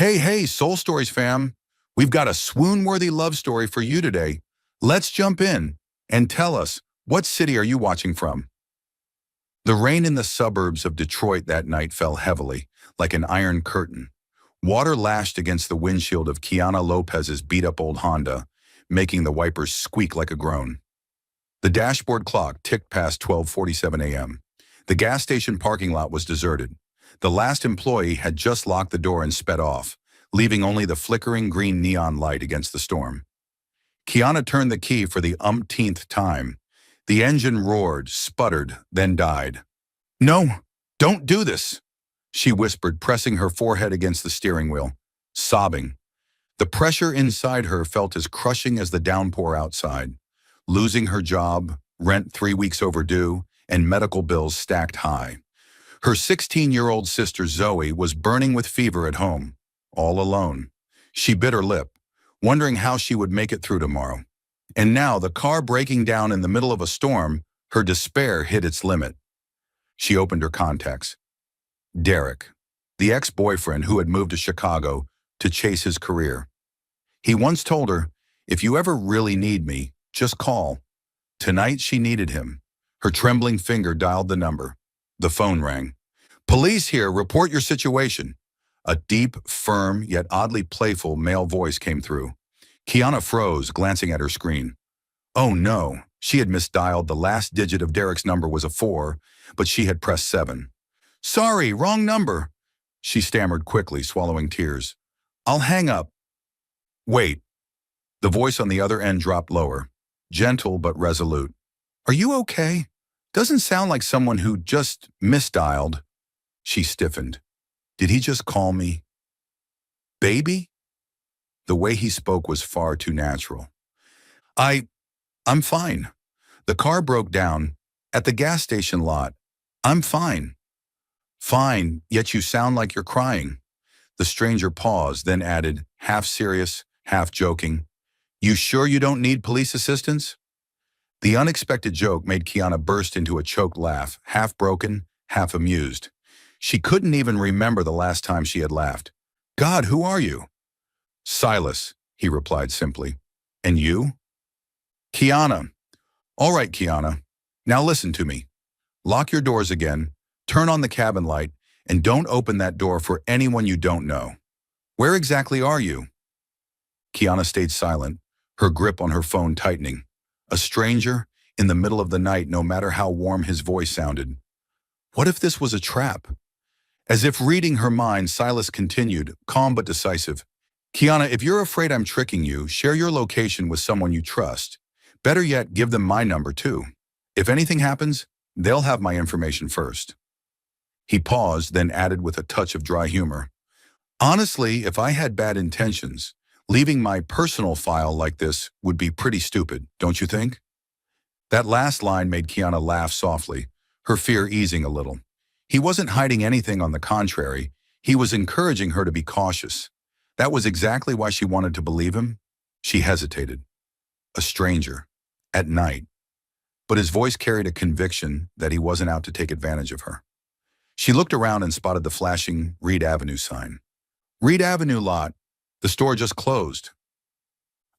Hey, Soul Stories fam. We've got a swoon-worthy love story for you today. Let's jump in and tell us, what city are you watching from? The rain in the suburbs of Detroit that night fell heavily, like an iron curtain. Water lashed against the windshield of Kiana Lopez's beat-up old Honda, making the wipers squeak like a groan. The dashboard clock ticked past 12:47 a.m. The gas station parking lot was deserted. The last employee had just locked the door and sped off, leaving only the flickering green neon light against the storm. Kiana turned the key for the umpteenth time. The engine roared, sputtered, then died. "No, don't do this," she whispered, pressing her forehead against the steering wheel, sobbing. The pressure inside her felt as crushing as the downpour outside. Losing her job, rent 3 weeks overdue, and medical bills stacked high. Her 16-year-old sister Zoe was burning with fever at home, all alone. She bit her lip, wondering how she would make it through tomorrow. And now, the car breaking down in the middle of a storm, her despair hit its limit. She opened her contacts. Derek, the ex-boyfriend who had moved to Chicago to chase his career. He once told her, "If you ever really need me, just call." Tonight she needed him. Her trembling finger dialed the number. The phone rang. "Police here, report your situation." A deep, firm, yet oddly playful male voice came through. Kiana froze, glancing at her screen. Oh no, she had misdialed. The last digit of Derek's number was a 4, but she had pressed 7. "Sorry, wrong number," she stammered quickly, swallowing tears. "I'll hang up." "Wait." The voice on the other end dropped lower, gentle but resolute. "Are you okay? Doesn't sound like someone who just misdialed." She stiffened. "Did he just call me baby?" The way he spoke was far too natural. I'm fine. The car broke down at the gas station lot. I'm fine." "Fine, yet you sound like you're crying." The stranger paused, then added, half serious, half joking, "You sure you don't need police assistance?" The unexpected joke made Kiana burst into a choked laugh, half broken, half amused. She couldn't even remember the last time she had laughed. "God, who are you?" "Silas," he replied simply. "And you?" "Kiana." "All right, Kiana. Now listen to me. Lock your doors again, turn on the cabin light, and don't open that door for anyone you don't know. Where exactly are you?" Kiana stayed silent, her grip on her phone tightening. A stranger, in the middle of the night, no matter how warm his voice sounded. What if this was a trap? As if reading her mind, Silas continued, calm but decisive. "Kiana, if you're afraid I'm tricking you, share your location with someone you trust. Better yet, give them my number too. If anything happens, they'll have my information first." He paused, then added with a touch of dry humor. "Honestly, if I had bad intentions, leaving my personal file like this would be pretty stupid, don't you think?" That last line made Kiana laugh softly, her fear easing a little. He wasn't hiding anything, on the contrary. He was encouraging her to be cautious. That was exactly why she wanted to believe him. She hesitated. A stranger. At night. But his voice carried a conviction that he wasn't out to take advantage of her. She looked around and spotted the flashing Reed Avenue sign. "Reed Avenue lot. The store just closed."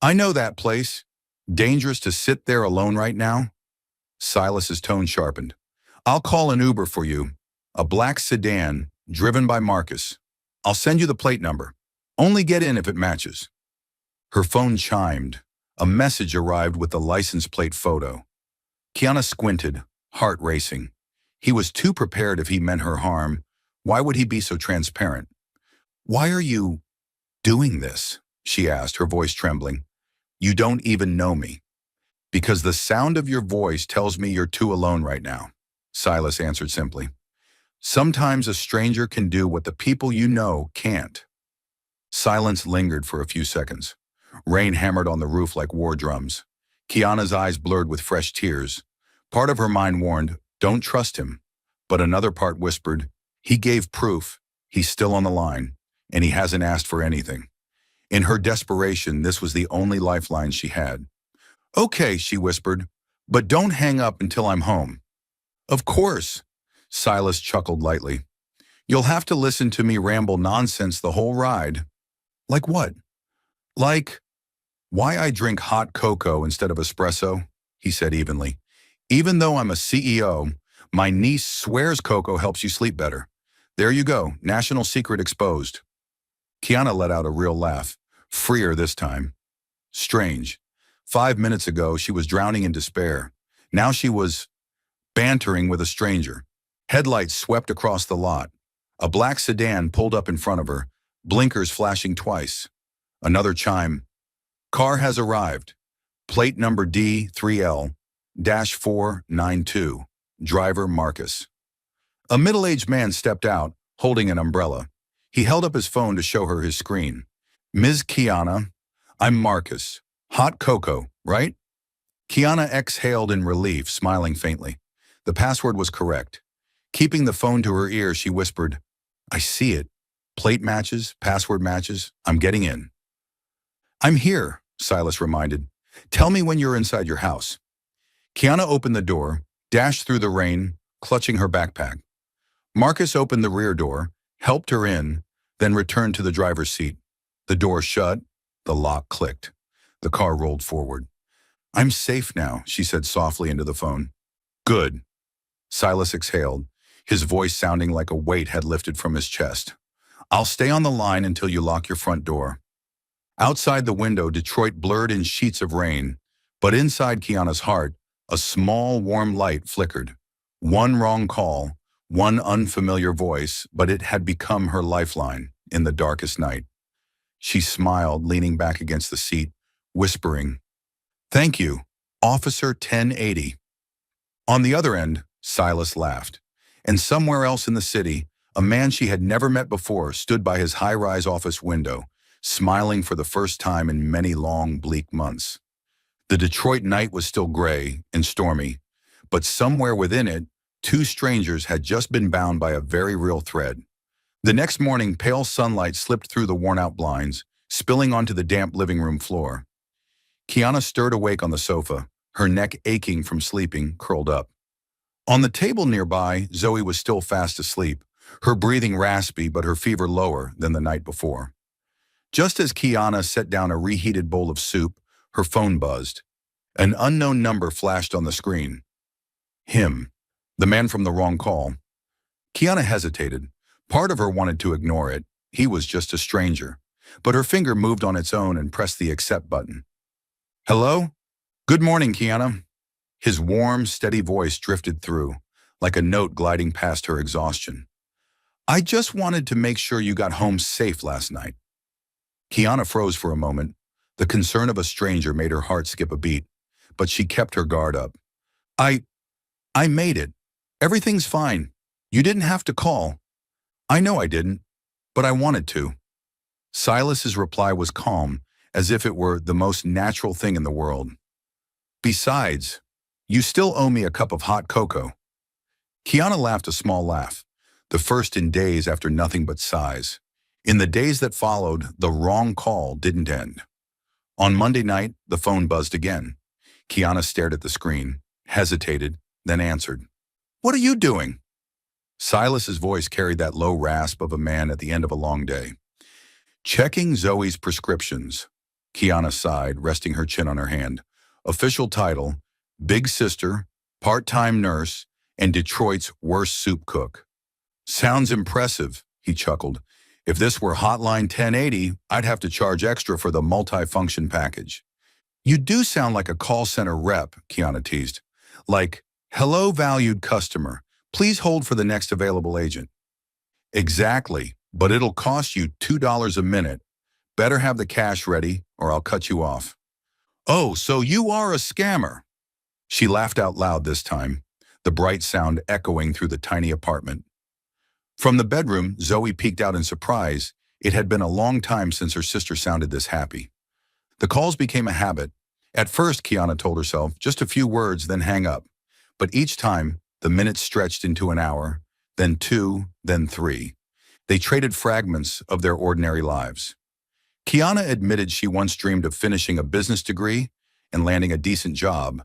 "I know that place. Dangerous to sit there alone right now?" Silas's tone sharpened. "I'll call an Uber for you. A black sedan, driven by Marcus. I'll send you the plate number. Only get in if it matches." Her phone chimed. A message arrived with the license plate photo. Kiana squinted, heart racing. He was too prepared if he meant her harm. Why would he be so transparent? "Why are you doing this?" she asked, her voice trembling. "You don't even know me." "Because the sound of your voice tells me you're too alone right now," Silas answered simply. "Sometimes a stranger can do what the people you know can't." Silence lingered for a few seconds. Rain hammered on the roof like war drums. Kiana's eyes blurred with fresh tears. Part of her mind warned, don't trust him. But another part whispered, he gave proof, he's still on the line, and he hasn't asked for anything. In her desperation, this was the only lifeline she had. "Okay," she whispered, "but don't hang up until I'm home." "Of course," Silas chuckled lightly. "You'll have to listen to me ramble nonsense the whole ride." Like what? Like why I drink hot cocoa instead of espresso, he said evenly. Even though I'm a CEO, my niece swears cocoa helps you sleep better. There you go, national secret exposed. Kiana let out a real laugh, freer this time. Strange. 5 minutes ago, she was drowning in despair. Now she was bantering with a stranger. Headlights swept across the lot. A black sedan pulled up in front of her, blinkers flashing twice. Another chime. Car has arrived. Plate number D3L-492. Driver Marcus. A middle-aged man stepped out, holding an umbrella. He held up his phone to show her his screen. Ms. Kiana, I'm Marcus. Hot cocoa, right? Kiana exhaled in relief, smiling faintly. The password was correct. Keeping the phone to her ear, she whispered, I see it. Plate matches, password matches. I'm getting in. I'm here, Silas reminded. Tell me when you're inside your house. Kiana opened the door, dashed through the rain, clutching her backpack. Marcus opened the rear door, helped her in, then returned to the driver's seat. The door shut, the lock clicked. The car rolled forward. I'm safe now, she said softly into the phone. Good. Silas exhaled, his voice sounding like a weight had lifted from his chest. I'll stay on the line until you lock your front door. Outside the window, Detroit blurred in sheets of rain, but inside Kiana's heart, a small, warm light flickered. One wrong call, one unfamiliar voice, but it had become her lifeline in the darkest night. She smiled, leaning back against the seat, whispering, Thank you, Officer 1080. On the other end, Silas laughed, and somewhere else in the city, a man she had never met before stood by his high-rise office window, smiling for the first time in many long, bleak months. The Detroit night was still gray and stormy, but somewhere within it, two strangers had just been bound by a very real thread. The next morning, pale sunlight slipped through the worn-out blinds, spilling onto the damp living room floor. Kiana stirred awake on the sofa, her neck aching from sleeping, curled up. On the table nearby, Zoe was still fast asleep, her breathing raspy but her fever lower than the night before. Just as Kiana set down a reheated bowl of soup, her phone buzzed. An unknown number flashed on the screen. Him, the man from the wrong call. Kiana hesitated. Part of her wanted to ignore it. He was just a stranger. But her finger moved on its own and pressed the accept button. Hello? Good morning, Kiana. His warm, steady voice drifted through, like a note gliding past her exhaustion. I just wanted to make sure you got home safe last night. Kiana froze for a moment. The concern of a stranger made her heart skip a beat, but she kept her guard up. I made it. Everything's fine. You didn't have to call. I know I didn't, but I wanted to. Silas's reply was calm, as if it were the most natural thing in the world. Besides, you still owe me a cup of hot cocoa. Kiana laughed a small laugh, the first in days after nothing but sighs. In the days that followed, the wrong call didn't end. On Monday night, the phone buzzed again. Kiana stared at the screen, hesitated, then answered. What are you doing? Silas's voice carried that low rasp of a man at the end of a long day. Checking Zoe's prescriptions. Kiana sighed, resting her chin on her hand. Official title, Big Sister, Part-Time Nurse, and Detroit's Worst Soup Cook. Sounds impressive, he chuckled. If this were Hotline 1080, I'd have to charge extra for the multi-function package. You do sound like a call center rep, Kiana teased. Like, hello, valued customer. Please hold for the next available agent. Exactly, but it'll cost you $2 a minute. Better have the cash ready, or I'll cut you off. Oh, so you are a scammer. She laughed out loud this time, the bright sound echoing through the tiny apartment. From the bedroom, Zoe peeked out in surprise. It had been a long time since her sister sounded this happy. The calls became a habit. At first, Kiana told herself, just a few words, then hang up. But each time, the minutes stretched into an hour, then 2, then 3. They traded fragments of their ordinary lives. Kiana admitted she once dreamed of finishing a business degree and landing a decent job,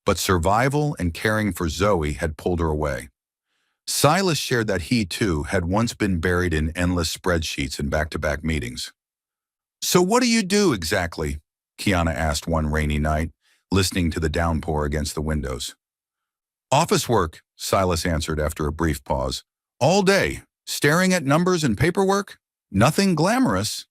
but survival and caring for Zoe had pulled her away. Silas shared that he, too, had once been buried in endless spreadsheets and back-to-back meetings. So what do you do exactly? Kiana asked one rainy night, listening to the downpour against the windows. Office work, Silas answered after a brief pause. All day, staring at numbers and paperwork? Nothing glamorous.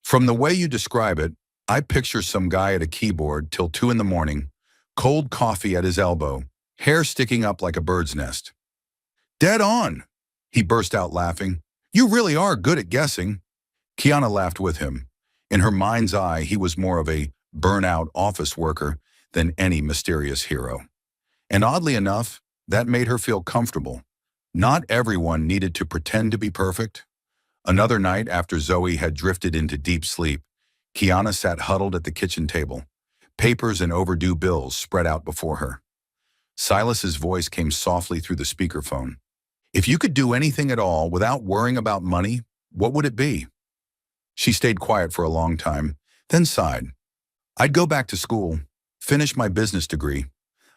From the way you describe it, I picture some guy at a keyboard till 2 in the morning, cold coffee at his elbow, hair sticking up like a bird's nest. Dead on! He burst out laughing. You really are good at guessing. Kiana laughed with him. In her mind's eye, he was more of a burnout office worker than any mysterious hero. And oddly enough, that made her feel comfortable. Not everyone needed to pretend to be perfect. Another night, after Zoe had drifted into deep sleep, Kiana sat huddled at the kitchen table, papers and overdue bills spread out before her. Silas's voice came softly through the speakerphone. If you could do anything at all without worrying about money, what would it be? She stayed quiet for a long time, then sighed. I'd go back to school, finish my business degree.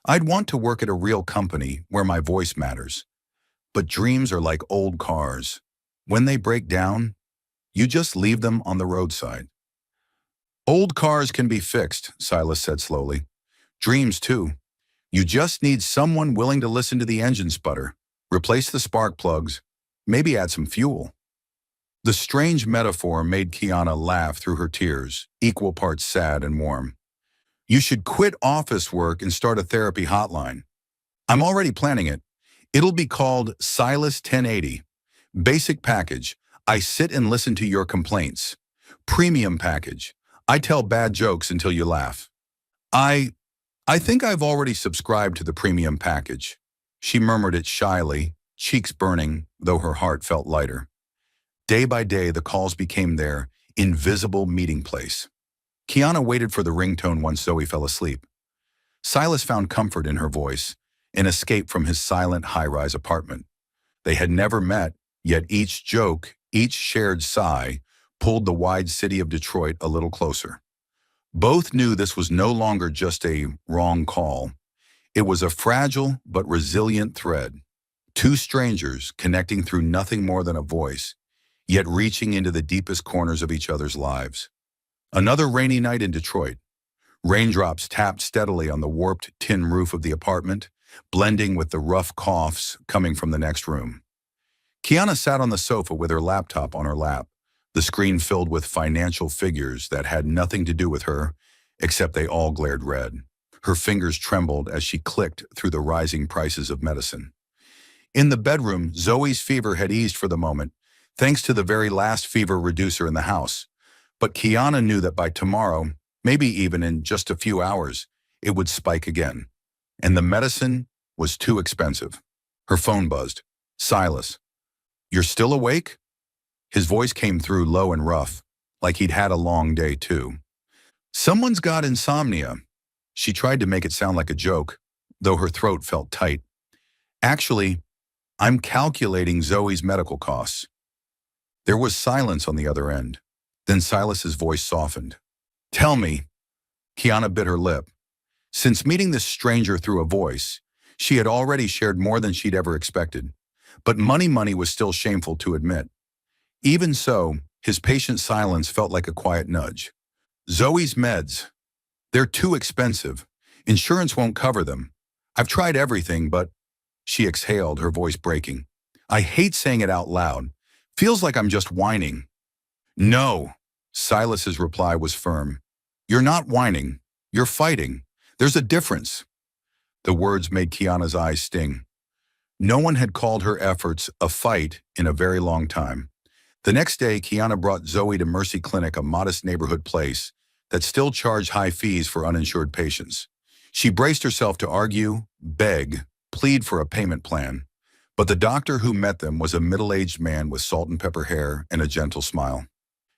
I'd want to work at a real company where my voice matters. But dreams are like old cars. When they break down, you just leave them on the roadside. Old cars can be fixed, Silas said slowly. Dreams too. You just need someone willing to listen to the engine sputter, replace the spark plugs, maybe add some fuel. The strange metaphor made Kiana laugh through her tears, equal parts sad and warm. You should quit office work and start a therapy hotline. I'm already planning it. It'll be called Silas 1080. Basic package, I sit and listen to your complaints. Premium package, I tell bad jokes until you laugh. I think I've already subscribed to the premium package. She murmured it shyly, cheeks burning, though her heart felt lighter. Day by day, the calls became their invisible meeting place. Kiana waited for the ringtone once Zoe fell asleep. Silas found comfort in her voice, an escape from his silent high-rise apartment. They had never met, yet each joke, each shared sigh, pulled the wide city of Detroit a little closer. Both knew this was no longer just a wrong call. It was a fragile but resilient thread. Two strangers connecting through nothing more than a voice, yet reaching into the deepest corners of each other's lives. Another rainy night in Detroit. Raindrops tapped steadily on the warped tin roof of the apartment, blending with the rough coughs coming from the next room. Kiana sat on the sofa with her laptop on her lap, the screen filled with financial figures that had nothing to do with her, except they all glared red. Her fingers trembled as she clicked through the rising prices of medicine. In the bedroom, Zoe's fever had eased for the moment, thanks to the very last fever reducer in the house. But Kiana knew that by tomorrow, maybe even in just a few hours, it would spike again. And the medicine was too expensive. Her phone buzzed. Silas. You're still awake? His voice came through low and rough, like he'd had a long day too. Someone's got insomnia. She tried to make it sound like a joke, though her throat felt tight. Actually, I'm calculating Zoe's medical costs. There was silence on the other end. Then Silas's voice softened. Tell me. Kiana bit her lip. Since meeting this stranger through a voice, she had already shared more than she'd ever expected. But money was still shameful to admit. Even so, his patient silence felt like a quiet nudge. Zoe's meds. They're too expensive. Insurance won't cover them. I've tried everything, but... She exhaled, her voice breaking. I hate saying it out loud. Feels like I'm just whining. No. Silas's reply was firm. You're not whining. You're fighting. There's a difference. The words made Kiana's eyes sting. No one had called her efforts a fight in a very long time. The next day, Kiana brought Zoe to Mercy Clinic, a modest neighborhood place that still charged high fees for uninsured patients. She braced herself to argue, beg, plead for a payment plan. But the doctor who met them was a middle-aged man with salt and pepper hair and a gentle smile.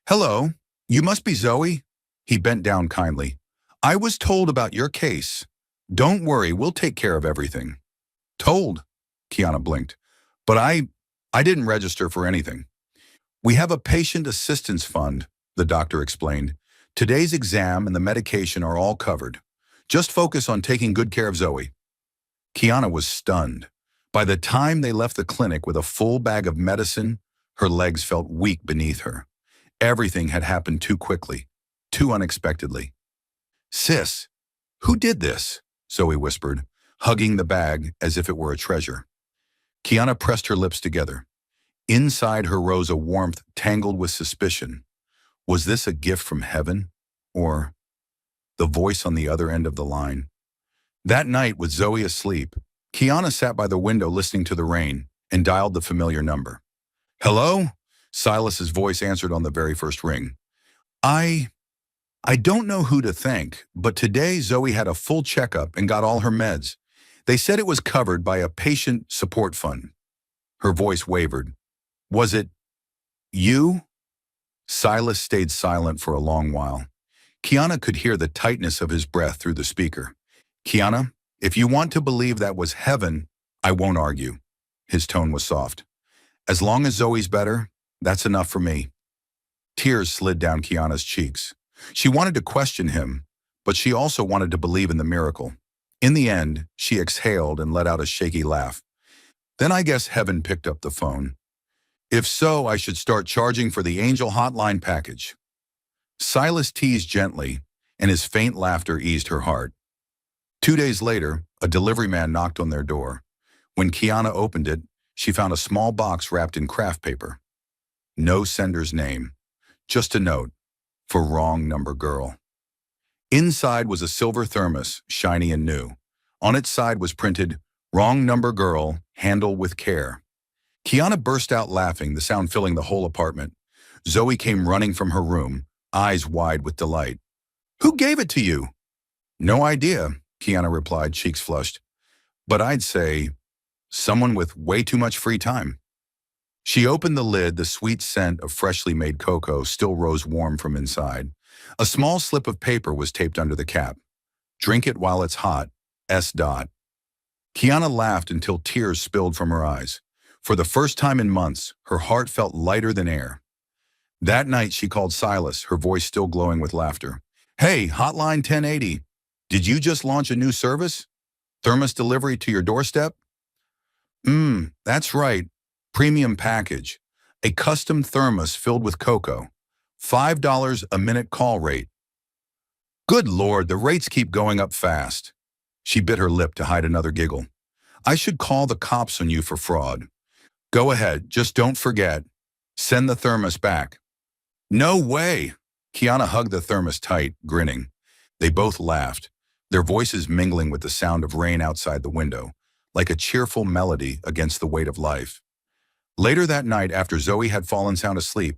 Hello, you must be Zoe? He bent down kindly. I was told about your case. Don't worry, we'll take care of everything. Told? Kiana blinked. But I didn't register for anything. We have a patient assistance fund, the doctor explained. Today's exam and the medication are all covered. Just focus on taking good care of Zoe. Kiana was stunned. By the time they left the clinic with a full bag of medicine, her legs felt weak beneath her. Everything had happened too quickly, too unexpectedly. "Sis, who did this?" Zoe whispered, hugging the bag as if it were a treasure. Kiana pressed her lips together. Inside her rose a warmth tangled with suspicion. Was this a gift from heaven? Or the voice on the other end of the line? That night, with Zoe asleep, Kiana sat by the window listening to the rain and dialed the familiar number. "Hello?" Silas's voice answered on the very first ring. I I don't know who to thank, but today Zoe had a full checkup and got all her meds. They said it was covered by a patient support fund." Her voice wavered. "Was it you?" Silas stayed silent for a long while. Kiana could hear the tightness of his breath through the speaker. "Kiana, if you want to believe that was heaven, I won't argue." His tone was soft. "As long as Zoe's better, that's enough for me." Tears slid down Kiana's cheeks. She wanted to question him, but she also wanted to believe in the miracle. In the end, she exhaled and let out a shaky laugh. "Then I guess heaven picked up the phone. If so, I should start charging for the Angel Hotline package." Silas teased gently, and his faint laughter eased her heart. 2 days later, a delivery man knocked on their door. When Kiana opened it, she found a small box wrapped in craft paper. No sender's name, just a note, "For wrong number girl." Inside was a silver thermos, shiny and new. On its side was printed, "Wrong number girl, handle with care." Kiana burst out laughing, the sound filling the whole apartment. Zoe came running from her room, eyes wide with delight. "Who gave it to you?" "No idea," Kiana replied, cheeks flushed. "But I'd say someone with way too much free time." She opened the lid. The sweet scent of freshly made cocoa still rose warm from inside. A small slip of paper was taped under the cap. "Drink it while it's hot. S. Dot." Kiana laughed until tears spilled from her eyes. For the first time in months, her heart felt lighter than air. That night she called Silas, her voice still glowing with laughter. "Hey, Hotline 1080. Did you just launch a new service? Thermos delivery to your doorstep?" That's right. Premium package. A custom thermos filled with cocoa. $5 a minute call rate." "Good Lord, the rates keep going up fast." She bit her lip to hide another giggle. "I should call the cops on you for fraud." "Go ahead, just don't forget. Send the thermos back." "No way!" Kiana hugged the thermos tight, grinning. They both laughed, their voices mingling with the sound of rain outside the window, like a cheerful melody against the weight of life. Later that night, after Zoe had fallen sound asleep,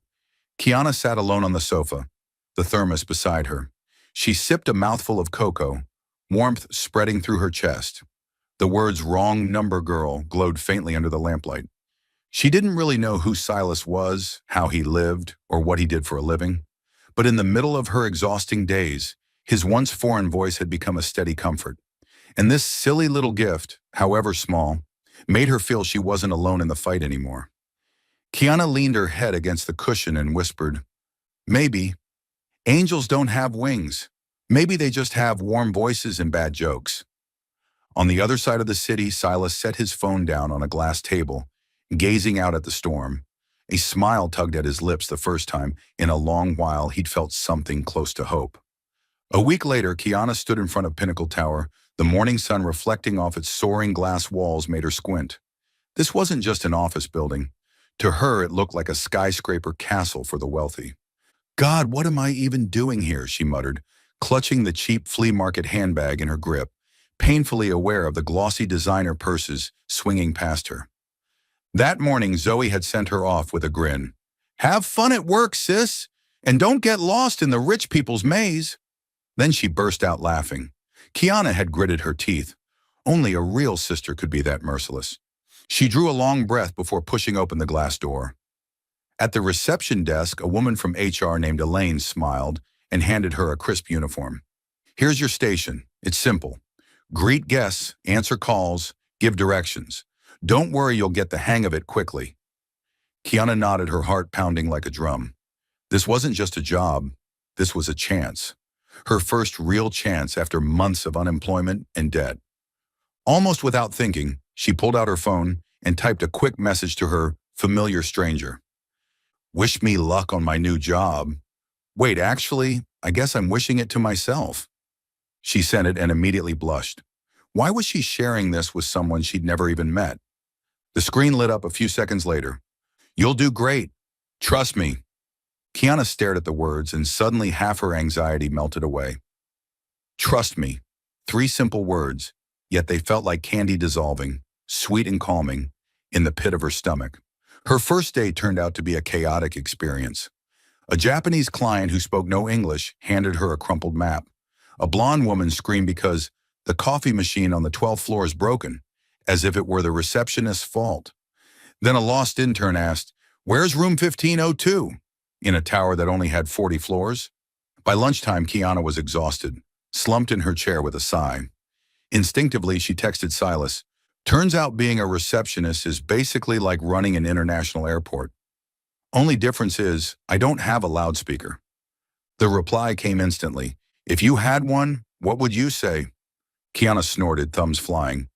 Kiana sat alone on the sofa, the thermos beside her. She sipped a mouthful of cocoa, warmth spreading through her chest. The words "wrong number girl" glowed faintly under the lamplight. She didn't really know who Silas was, how he lived, or what he did for a living. But in the middle of her exhausting days, his once foreign voice had become a steady comfort. And this silly little gift, however small, made her feel she wasn't alone in the fight anymore. Kiana leaned her head against the cushion and whispered, "Maybe. Angels don't have wings. Maybe they just have warm voices and bad jokes." On the other side of the city, Silas set his phone down on a glass table, gazing out at the storm. A smile tugged at his lips the first time in a long while he'd felt something close to hope. A week later, Kiana stood in front of Pinnacle Tower. The morning sun reflecting off its soaring glass walls made her squint. This wasn't just an office building. To her, it looked like a skyscraper castle for the wealthy. "God, what am I even doing here?" she muttered, clutching the cheap flea market handbag in her grip, painfully aware of the glossy designer purses swinging past her. That morning, Zoe had sent her off with a grin. "Have fun at work, sis, and don't get lost in the rich people's maze." Then she burst out laughing. Kiana had gritted her teeth. Only a real sister could be that merciless. She drew a long breath before pushing open the glass door. At the reception desk, a woman from HR named Elaine smiled and handed her a crisp uniform. "Here's your station. It's simple. Greet guests, answer calls, give directions. Don't worry, you'll get the hang of it quickly." Kiana nodded, her heart pounding like a drum. This wasn't just a job. This was a chance. Her first real chance after months of unemployment and debt. Almost without thinking, she pulled out her phone and typed a quick message to her familiar stranger. Wish me luck on my new job. Wait, actually, I guess I'm wishing it to myself. She sent it and immediately blushed. Why was she sharing this with someone she'd never even met? The screen lit up a few seconds later. You'll do great. Trust me. Kiana stared at the words and suddenly half her anxiety melted away. Trust me. 3 simple words, yet they felt like candy dissolving, sweet and calming, in the pit of her stomach. Her first day turned out to be a chaotic experience. A Japanese client who spoke no English handed her a crumpled map. A blonde woman screamed because the coffee machine on the 12th floor is broken, as if it were the receptionist's fault. Then a lost intern asked, "Where's room 1502?" in a tower that only had 40 floors. By lunchtime, Kiana was exhausted, slumped in her chair with a sigh. Instinctively, she texted Silas, "Turns out being a receptionist is basically like running an international airport. Only difference is, I don't have a loudspeaker." The reply came instantly. "If you had one, what would you say?" Kiana snorted, thumbs flying.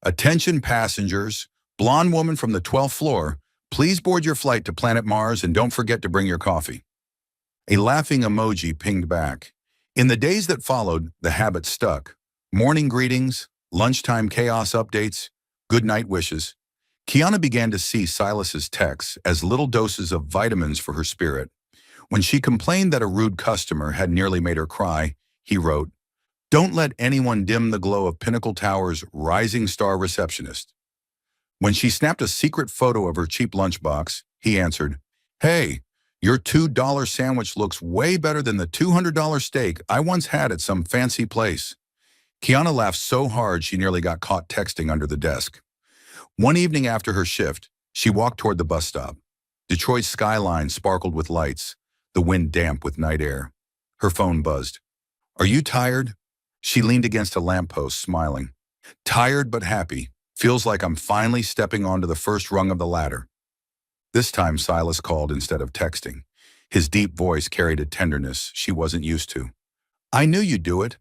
"Attention passengers, blonde woman from the 12th floor, please board your flight to planet Mars and don't forget to bring your coffee." A laughing emoji pinged back. In the days that followed, the habit stuck. Morning greetings, lunchtime chaos updates, good night wishes. Kiana began to see Silas's texts as little doses of vitamins for her spirit. When she complained that a rude customer had nearly made her cry, he wrote, "Don't let anyone dim the glow of Pinnacle Tower's rising star receptionist." When she snapped a secret photo of her cheap lunchbox, he answered, "Hey, your $2 sandwich looks way better than the $200 steak I once had at some fancy place." Kiana laughed so hard she nearly got caught texting under the desk. One evening after her shift, she walked toward the bus stop. Detroit's skyline sparkled with lights, the wind damp with night air. Her phone buzzed. "Are you tired?" She leaned against a lamppost, smiling. "Tired but happy. Feels like I'm finally stepping onto the first rung of the ladder." This time Silas called instead of texting. His deep voice carried a tenderness she wasn't used to. "I knew you'd do it.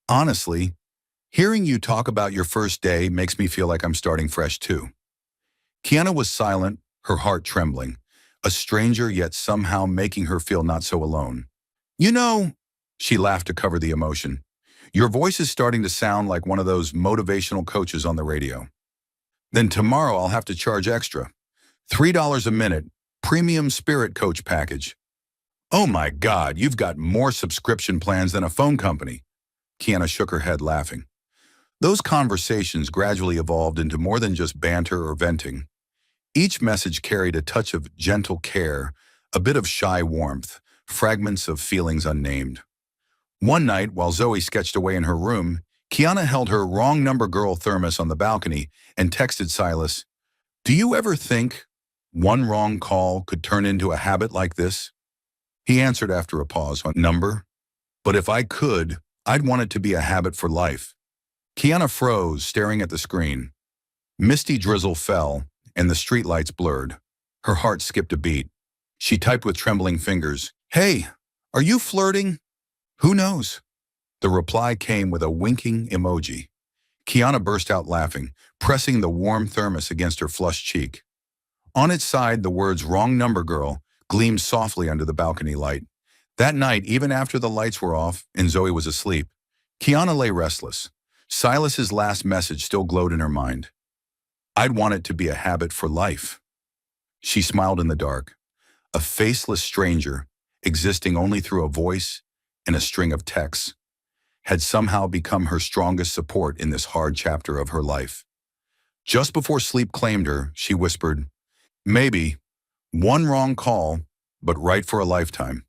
Honestly, hearing you talk about your first day makes me feel like I'm starting fresh too." Kiana was silent, her heart trembling, a stranger yet somehow making her feel not so alone. "You know," she laughed to cover the emotion, "your voice is starting to sound like one of those motivational coaches on the radio." "Then tomorrow I'll have to charge extra. $3 a minute, premium spirit coach package." "Oh my God, you've got more subscription plans than a phone company." Kiana shook her head, laughing. Those conversations gradually evolved into more than just banter or venting. Each message carried a touch of gentle care, a bit of shy warmth, fragments of feelings unnamed. One night, while Zoe sketched away in her room, Kiana held her wrong number girl thermos on the balcony and texted Silas, "Do you ever think one wrong call could turn into a habit like this?" He answered after a pause, "Number? But if I could, I'd want it to be a habit for life." Kiana froze, staring at the screen. Misty drizzle fell, and the streetlights blurred. Her heart skipped a beat. She typed with trembling fingers, "Hey, are you flirting?" "Who knows?" The reply came with a winking emoji. Kiana burst out laughing, pressing the warm thermos against her flushed cheek. On its side, the words "Wrong number, girl" gleamed softly under the balcony light. That night, even after the lights were off and Zoe was asleep, Kiana lay restless. Silas's last message still glowed in her mind. "I'd want it to be a habit for life." She smiled in the dark. A faceless stranger, existing only through a voice and a string of texts, had somehow become her strongest support in this hard chapter of her life. Just before sleep claimed her, she whispered, "Maybe, one wrong call, but right for a lifetime."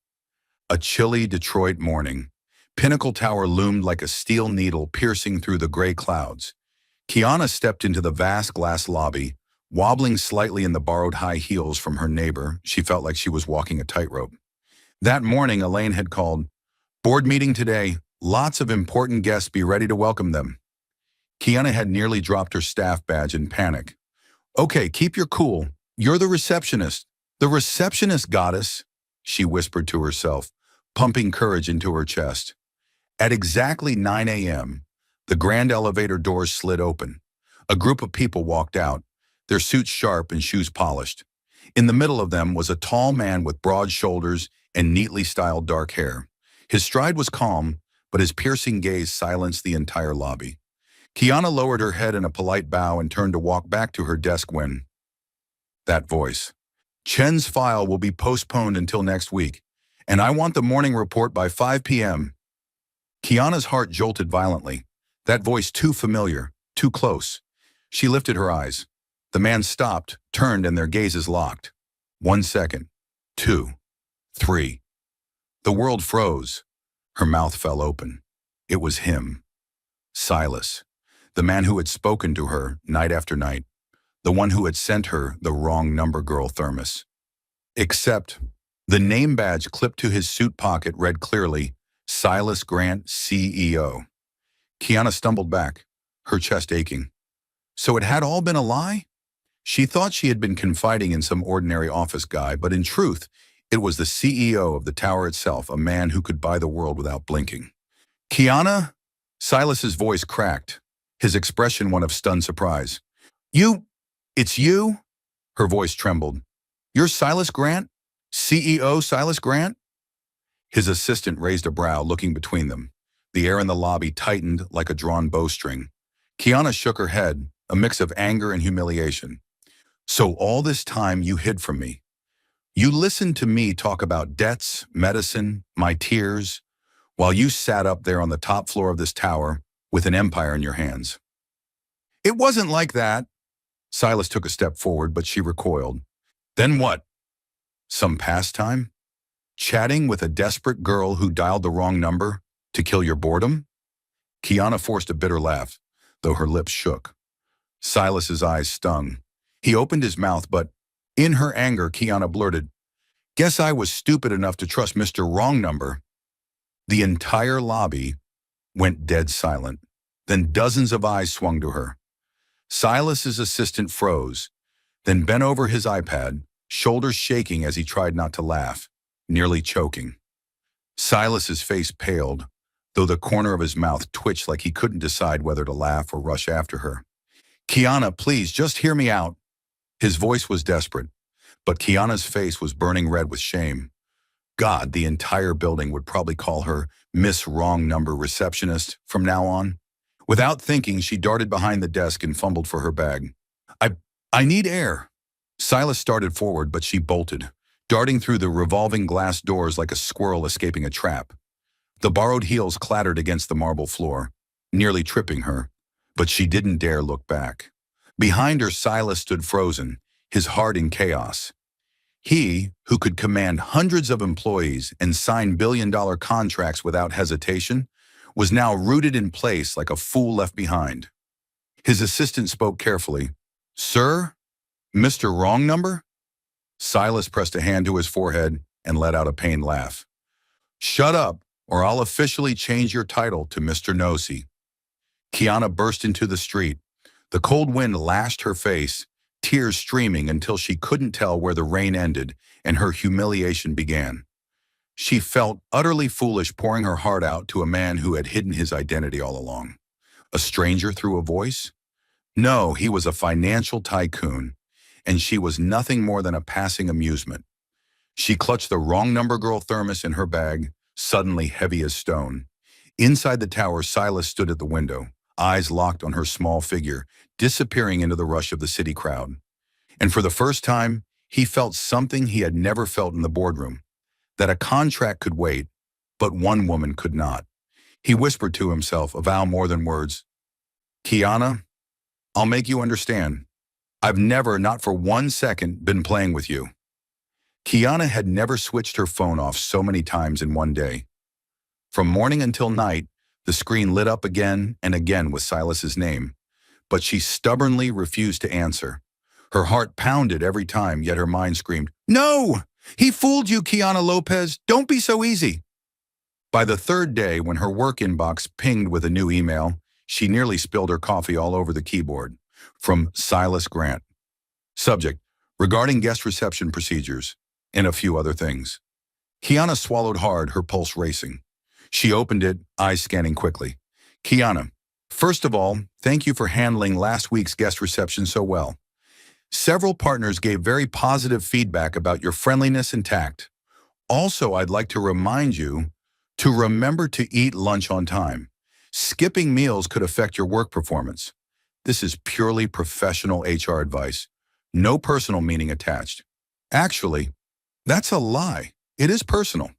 A chilly Detroit morning. Pinnacle Tower loomed like a steel needle piercing through the gray clouds. Kiana stepped into the vast glass lobby, wobbling slightly in the borrowed high heels from her neighbor. She felt like she was walking a tightrope. That morning, Elaine had called, "Board meeting today. Lots of important guests, be ready to welcome them." Kiana had nearly dropped her staff badge in panic. "Okay, keep your cool. You're the receptionist. The receptionist goddess," she whispered to herself, pumping courage into her chest. At exactly 9 a.m., the grand elevator doors slid open. A group of people walked out, their suits sharp and shoes polished. In the middle of them was a tall man with broad shoulders and neatly styled dark hair. His stride was calm, but his piercing gaze silenced the entire lobby. Kiana lowered her head in a polite bow and turned to walk back to her desk when that voice. Chen's file will be postponed until next week, and I want the morning report by 5 p.m. Kiana's heart jolted violently. That voice too familiar, too close. She lifted her eyes. The man stopped, turned, and their gazes locked. 1 second. 2. 3. The world froze. Her mouth fell open. It was him. Silas. The man who had spoken to her night after night. The one who had sent her the wrong number girl thermos. Except the name badge clipped to his suit pocket read clearly, Silas Grant, CEO. Kiana stumbled back, her chest aching. So it had all been a lie? She thought she had been confiding in some ordinary office guy, but in truth, it was the CEO of the tower itself, a man who could buy the world without blinking. Kiana? Silas's voice cracked, his expression one of stunned surprise. It's you? Her voice trembled. You're Silas Grant? CEO Silas Grant? His assistant raised a brow, looking between them. The air in the lobby tightened like a drawn bowstring. Kiana shook her head, a mix of anger and humiliation. So all this time you hid from me. You listened to me talk about debts, medicine, my tears, while you sat up there on the top floor of this tower with an empire in your hands. It wasn't like that. Silas took a step forward, but she recoiled. Then what? Some pastime? Chatting with a desperate girl who dialed the wrong number to kill your boredom? Kiana forced a bitter laugh, though her lips shook. Silas's eyes stung. He opened his mouth, but in her anger, Kiana blurted, Guess I was stupid enough to trust Mr. Wrong Number. The entire lobby went dead silent. Then dozens of eyes swung to her. Silas's assistant froze, then bent over his iPad, shoulders shaking as he tried not to laugh, nearly choking. Silas's face paled, though the corner of his mouth twitched like he couldn't decide whether to laugh or rush after her. Kiana, please, just hear me out. His voice was desperate, but Kiana's face was burning red with shame. God, the entire building would probably call her Miss Wrong Number Receptionist from now on. Without thinking, she darted behind the desk and fumbled for her bag. I need air. Silas started forward, but she bolted, darting through the revolving glass doors like a squirrel escaping a trap. The borrowed heels clattered against the marble floor, nearly tripping her, but she didn't dare look back. Behind her, Silas stood frozen, his heart in chaos. He, who could command hundreds of employees and sign billion-dollar contracts without hesitation, was now rooted in place like a fool left behind. His assistant spoke carefully. Sir? Mr. Wrong Number? Silas pressed a hand to his forehead and let out a pained laugh. Shut up, or I'll officially change your title to Mr. Nosy. Kiana burst into the street. The cold wind lashed her face, tears streaming until she couldn't tell where the rain ended and her humiliation began. She felt utterly foolish pouring her heart out to a man who had hidden his identity all along. A stranger through a voice? No, he was a financial tycoon, and she was nothing more than a passing amusement. She clutched the Wrong Number girl thermos in her bag, suddenly heavy as stone. Inside the tower, Silas stood at the window, eyes locked on her small figure, disappearing into the rush of the city crowd. And for the first time, he felt something he had never felt in the boardroom, that a contract could wait, but one woman could not. He whispered to himself, a vow more than words. Kiana, I'll make you understand. I've never, not for 1 second, been playing with you. Kiana had never switched her phone off so many times in one day. From morning until night, the screen lit up again and again with Silas's name, but she stubbornly refused to answer. Her heart pounded every time, yet her mind screamed, No! He fooled you, Kiana Lopez. Don't be so easy. By the third day, when her work inbox pinged with a new email, she nearly spilled her coffee all over the keyboard. From Silas Grant. Subject, regarding guest reception procedures, and a few other things. Kiana swallowed hard, her pulse racing. She opened it, eyes scanning quickly. Kiana, first of all, thank you for handling last week's guest reception so well. Several partners gave very positive feedback about your friendliness and tact. Also, I'd like to remind you to remember to eat lunch on time. Skipping meals could affect your work performance. This is purely professional HR advice. No personal meaning attached. Actually, that's a lie. It is personal.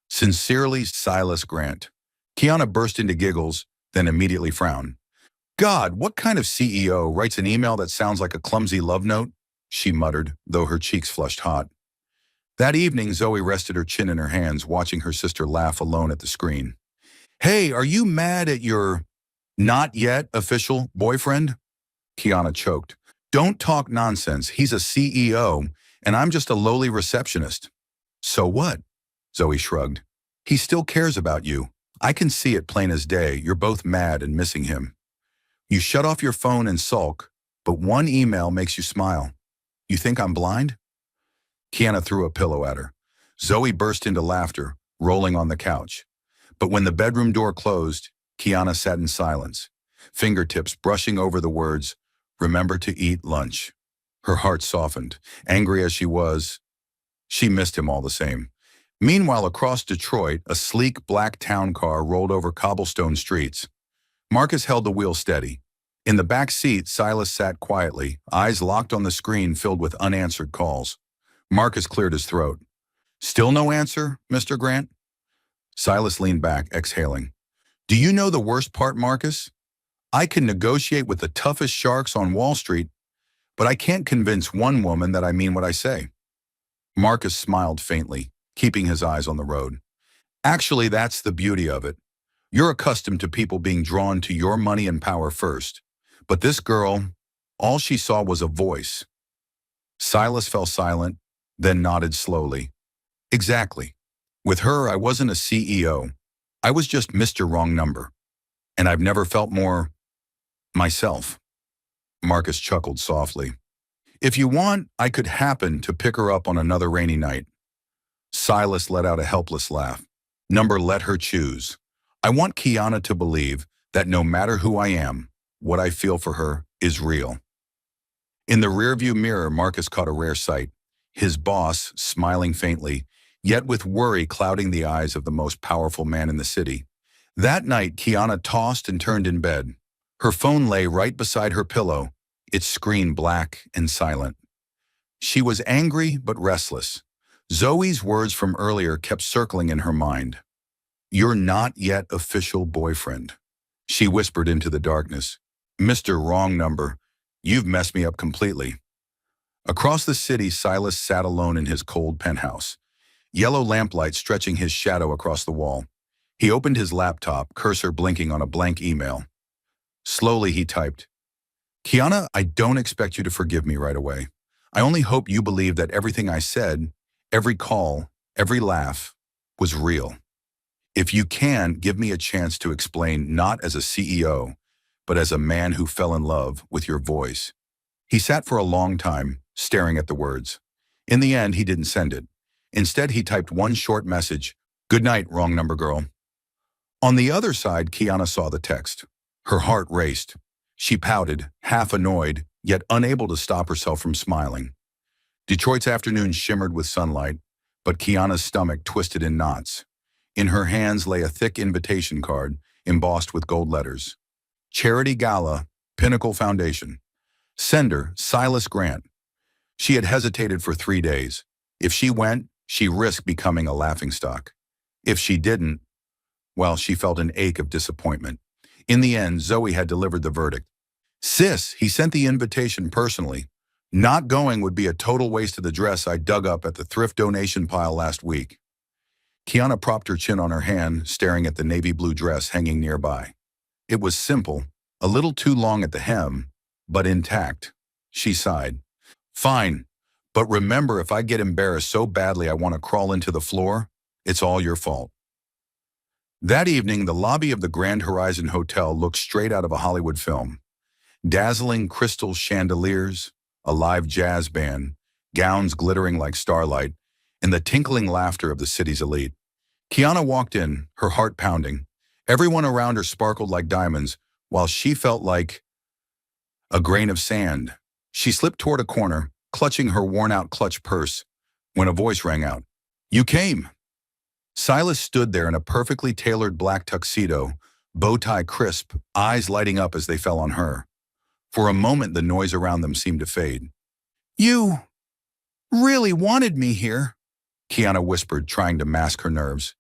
Sincerely, Silas Grant. Kiana burst into giggles, then immediately frowned. God, what kind of CEO writes an email that sounds like a clumsy love note? She muttered, though her cheeks flushed hot. That evening, Zoe rested her chin in her hands, watching her sister laugh alone at the screen. Hey, are you mad at your not yet official boyfriend? Kiana choked. Don't talk nonsense. He's a CEO, and I'm just a lowly receptionist. So what? Zoe shrugged. He still cares about you. I can see it plain as day. You're both mad and missing him. You shut off your phone and sulk, but one email makes you smile. You think I'm blind? Kiana threw a pillow at her. Zoe burst into laughter, rolling on the couch. But when the bedroom door closed, Kiana sat in silence, fingertips brushing over the words, "Remember to eat lunch." Her heart softened. Angry as she was, she missed him all the same. Meanwhile, across Detroit, a sleek black town car rolled over cobblestone streets. Marcus held the wheel steady. In the back seat, Silas sat quietly, eyes locked on the screen filled with unanswered calls. Marcus cleared his throat. Still no answer, Mr. Grant? Silas leaned back, exhaling. Do you know the worst part, Marcus? I can negotiate with the toughest sharks on Wall Street, but I can't convince one woman that I mean what I say. Marcus smiled faintly, keeping his eyes on the road. Actually, that's the beauty of it. You're accustomed to people being drawn to your money and power first. But this girl, all she saw was a voice. Silas fell silent, then nodded slowly. Exactly. With her, I wasn't a CEO. I was just Mr. Wrong Number. And I've never felt more myself. Marcus chuckled softly. If you want, I could happen to pick her up on another rainy night. Silas let out a helpless laugh. Number, let her choose. I want Kiana to believe that no matter who I am, what I feel for her is real. In the rearview mirror, Marcus caught a rare sight. His boss, smiling faintly, yet with worry clouding the eyes of the most powerful man in the city. That night, Kiana tossed and turned in bed. Her phone lay right beside her pillow, its screen black and silent. She was angry but restless. Zoe's words from earlier kept circling in her mind. You're not yet official boyfriend. She whispered into the darkness. Mr. Wrong Number, you've messed me up completely. Across the city, Silas sat alone in his cold penthouse, yellow lamplight stretching his shadow across the wall. He opened his laptop, cursor blinking on a blank email. Slowly he typed, Kiana, I don't expect you to forgive me right away. I only hope you believe that everything I said, every call, every laugh, was real. If you can, give me a chance to explain not as a CEO, but as a man who fell in love with your voice. He sat for a long time, staring at the words. In the end, he didn't send it. Instead, he typed one short message, Good night, Wrong Number girl. On the other side, Kiana saw the text. Her heart raced. She pouted, half annoyed, yet unable to stop herself from smiling. Detroit's afternoon shimmered with sunlight, but Kiana's stomach twisted in knots. In her hands lay a thick invitation card, embossed with gold letters. Charity Gala, Pinnacle Foundation. Sender, Silas Grant. She had hesitated for 3 days. If she went, she risked becoming a laughingstock. If she didn't, well, she felt an ache of disappointment. In the end, Zoe had delivered the verdict. Sis, he sent the invitation personally. Not going would be a total waste of the dress I dug up at the thrift donation pile last week. Kiana propped her chin on her hand, staring at the navy blue dress hanging nearby. It was simple, a little too long at the hem, but intact. She sighed. Fine, but remember, if I get embarrassed so badly I want to crawl into the floor, it's all your fault. That evening, the lobby of the Grand Horizon Hotel looked straight out of a Hollywood film. Dazzling crystal chandeliers, a live jazz band, gowns glittering like starlight, and the tinkling laughter of the city's elite. Kiana walked in, her heart pounding. Everyone around her sparkled like diamonds, while she felt like a grain of sand. She slipped toward a corner, clutching her worn-out clutch purse, when a voice rang out. "You came." Silas stood there in a perfectly tailored black tuxedo, bow tie crisp, eyes lighting up as they fell on her. For a moment, the noise around them seemed to fade. "You really wanted me here," Kiana whispered, trying to mask her nerves.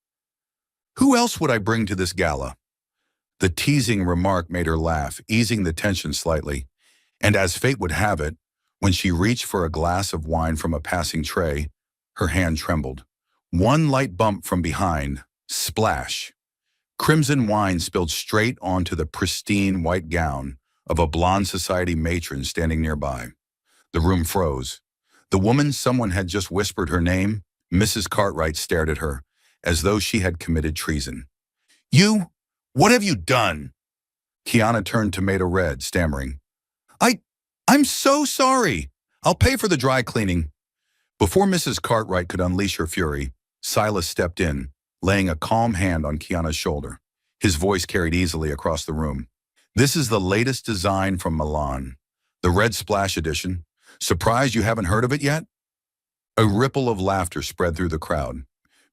"Who else would I bring to this gala?" The teasing remark made her laugh, easing the tension slightly. And as fate would have it, when she reached for a glass of wine from a passing tray, her hand trembled. One light bump from behind, splash. Crimson wine spilled straight onto the pristine white gown of a blonde society matron standing nearby. The room froze. The woman someone had just whispered her name, Mrs. Cartwright, stared at her, as though she had committed treason. "You? What have you done?" Kiana turned tomato red, stammering. I'm so sorry. I'll pay for the dry cleaning." Before Mrs. Cartwright could unleash her fury, Silas stepped in, laying a calm hand on Kiana's shoulder. His voice carried easily across the room. "This is the latest design from Milan, the Red Splash edition. Surprised you haven't heard of it yet?" A ripple of laughter spread through the crowd.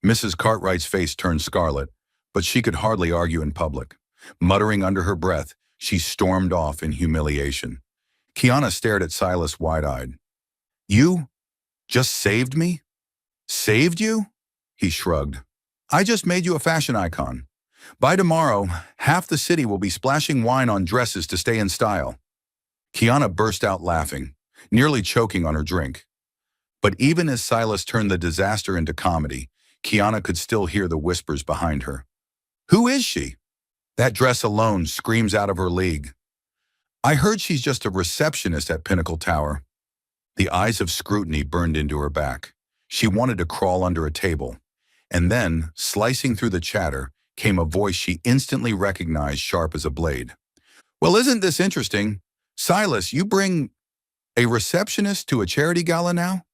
Mrs. Cartwright's face turned scarlet, but she could hardly argue in public. Muttering under her breath, she stormed off in humiliation. Kiana stared at Silas wide-eyed. "You just saved me?" "Saved you?" He shrugged. "I just made you a fashion icon. By tomorrow, half the city will be splashing wine on dresses to stay in style." Kiana burst out laughing, nearly choking on her drink. But even as Silas turned the disaster into comedy, Kiana could still hear the whispers behind her. "Who is she? That dress alone screams out of her league. I heard she's just a receptionist at Pinnacle Tower." The eyes of scrutiny burned into her back. She wanted to crawl under a table. And then, slicing through the chatter, came a voice she instantly recognized, sharp as a blade. "Well, isn't this interesting? Silas, you bring a receptionist to a charity gala now?"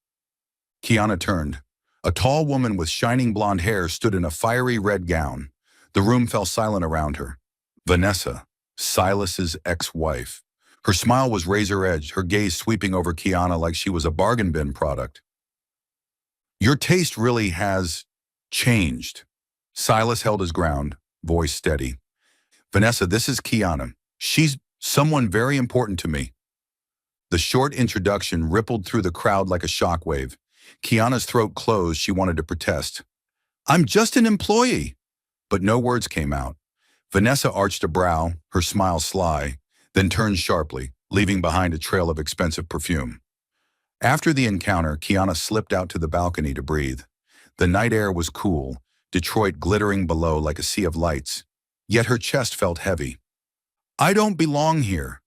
Kiana turned. A tall woman with shining blonde hair stood in a fiery red gown. The room fell silent around her. Vanessa, Silas's ex-wife. Her smile was razor-edged, her gaze sweeping over Kiana like she was a bargain bin product. "Your taste really has changed." Silas held his ground, voice steady. "Vanessa, this is Kiana. She's someone very important to me." The short introduction rippled through the crowd like a shockwave. Kiana's throat closed, she wanted to protest. "I'm just an employee." But no words came out. Vanessa arched a brow, her smile sly, then turned sharply, leaving behind a trail of expensive perfume. After the encounter, Kiana slipped out to the balcony to breathe. The night air was cool, Detroit glittering below like a sea of lights. Yet her chest felt heavy. "I don't belong here.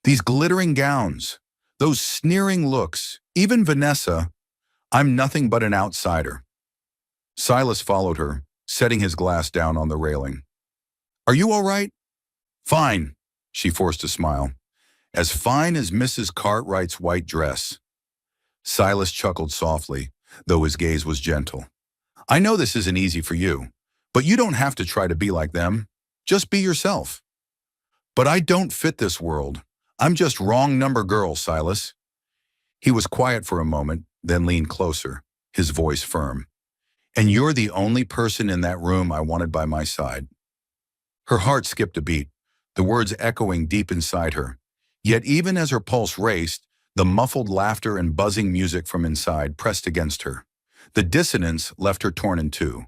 These glittering gowns, those sneering looks, even Vanessa, I'm nothing but an outsider." Silas followed her, setting his glass down on the railing. "Are you all right?" "Fine," she forced a smile. "As fine as Mrs. Cartwright's white dress." Silas chuckled softly, though his gaze was gentle. "I know this isn't easy for you, but you don't have to try to be like them. Just be yourself." "But I don't fit this world. I'm just wrong number girl, Silas." He was quiet for a moment, then leaned closer, his voice firm. "And you're the only person in that room I wanted by my side." Her heart skipped a beat, the words echoing deep inside her. Yet even as her pulse raced, the muffled laughter and buzzing music from inside pressed against her. The dissonance left her torn in two.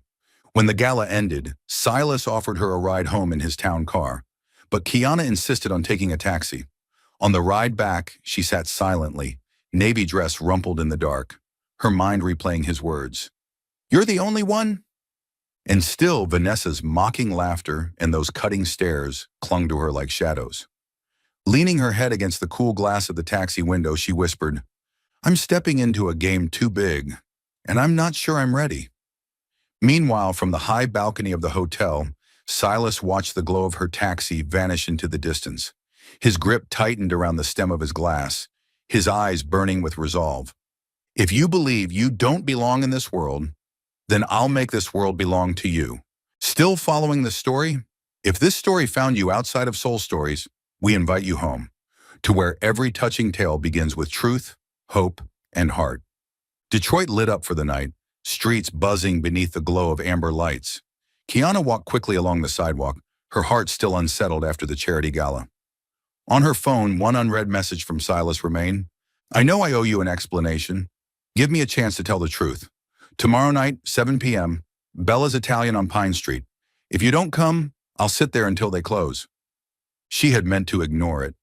When the gala ended, Silas offered her a ride home in his town car, but Kiana insisted on taking a taxi. On the ride back, she sat silently, navy dress rumpled in the dark, her mind replaying his words. "You're the only one?" And still Vanessa's mocking laughter and those cutting stares clung to her like shadows. Leaning her head against the cool glass of the taxi window, she whispered, "I'm stepping into a game too big, and I'm not sure I'm ready." Meanwhile, from the high balcony of the hotel, Silas watched the glow of her taxi vanish into the distance. His grip tightened around the stem of his glass, his eyes burning with resolve. "If you believe you don't belong in this world, then I'll make this world belong to you." Still following the story? If this story found you outside of Soul Stories, we invite you home. to where every touching tale begins with truth, hope, and heart. Detroit lit up for the night, streets buzzing beneath the glow of amber lights. Kiana walked quickly along the sidewalk, her heart still unsettled after the charity gala. On her phone, one unread message from Silas remained. I know I owe you an explanation. Give me a chance to tell the truth. Tomorrow night, 7 p.m., Bella's Italian on Pine Street. If you don't come, I'll sit there until they close. She had meant to ignore it,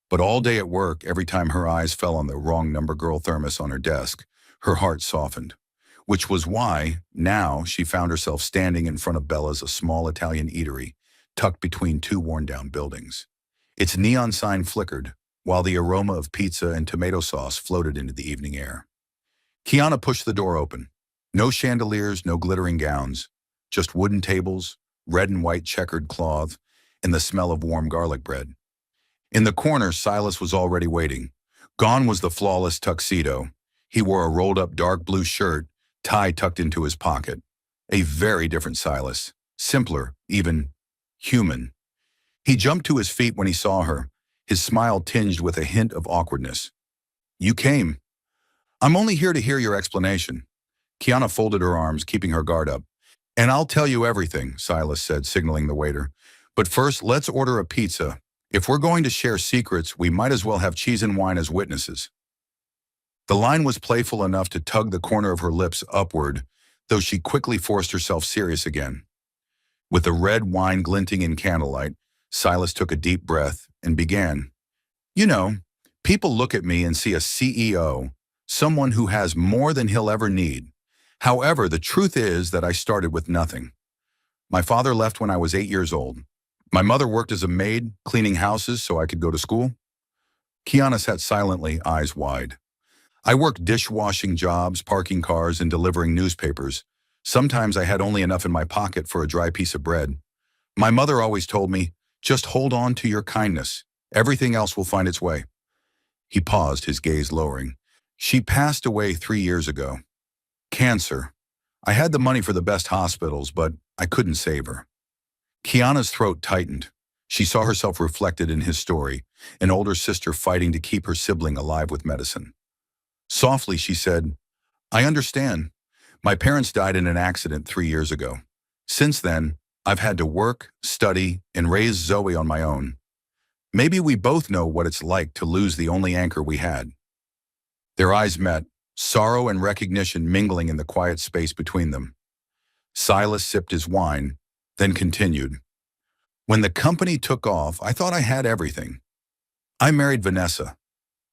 but all day at work, every time her eyes fell on the wrong number girl thermos on her desk, her heart softened, which was why now she found herself standing in front of Bella's, a small Italian eatery, tucked between two worn-down buildings. Its neon sign flickered, while the aroma of pizza and tomato sauce floated into the evening air. Kiana pushed the door open. No chandeliers, no glittering gowns, just wooden tables, red and white checkered cloth, and the smell of warm garlic bread. In the corner, Silas was already waiting. Gone was the flawless tuxedo. He wore a rolled-up dark blue shirt, tie tucked into his pocket. A very different Silas, simpler, even human. He jumped to his feet when he saw her, his smile tinged with a hint of awkwardness. You came. I'm only here to hear your explanation. Kiana folded her arms, keeping her guard up. And I'll tell you everything, Silas said, signaling the waiter. But first, let's order a pizza. If we're going to share secrets, we might as well have cheese and wine as witnesses. The line was playful enough to tug the corner of her lips upward, though she quickly forced herself serious again. With the red wine glinting in candlelight, Silas took a deep breath and began. You know, people look at me and see a CEO, someone who has more than he'll ever need. However, the truth is that I started with nothing. My father left when I was 8 years old. My mother worked as a maid, cleaning houses so I could go to school. Kiana sat silently, eyes wide. I worked dishwashing jobs, parking cars, and delivering newspapers. Sometimes I had only enough in my pocket for a dry piece of bread. My mother always told me, just hold on to your kindness. Everything else will find its way. He paused, his gaze lowering. She passed away 3 years ago. Cancer. I had the money for the best hospitals, but I couldn't save her. Kiana's throat tightened. She saw herself reflected in his story, an older sister fighting to keep her sibling alive with medicine. Softly, she said, I understand. My parents died in an accident 3 years ago. Since then, I've had to work, study, and raise Zoe on my own. Maybe we both know what it's like to lose the only anchor we had. Their eyes met, sorrow and recognition mingling in the quiet space between them. Silas sipped his wine, then continued. When the company took off, I thought I had everything. I married Vanessa,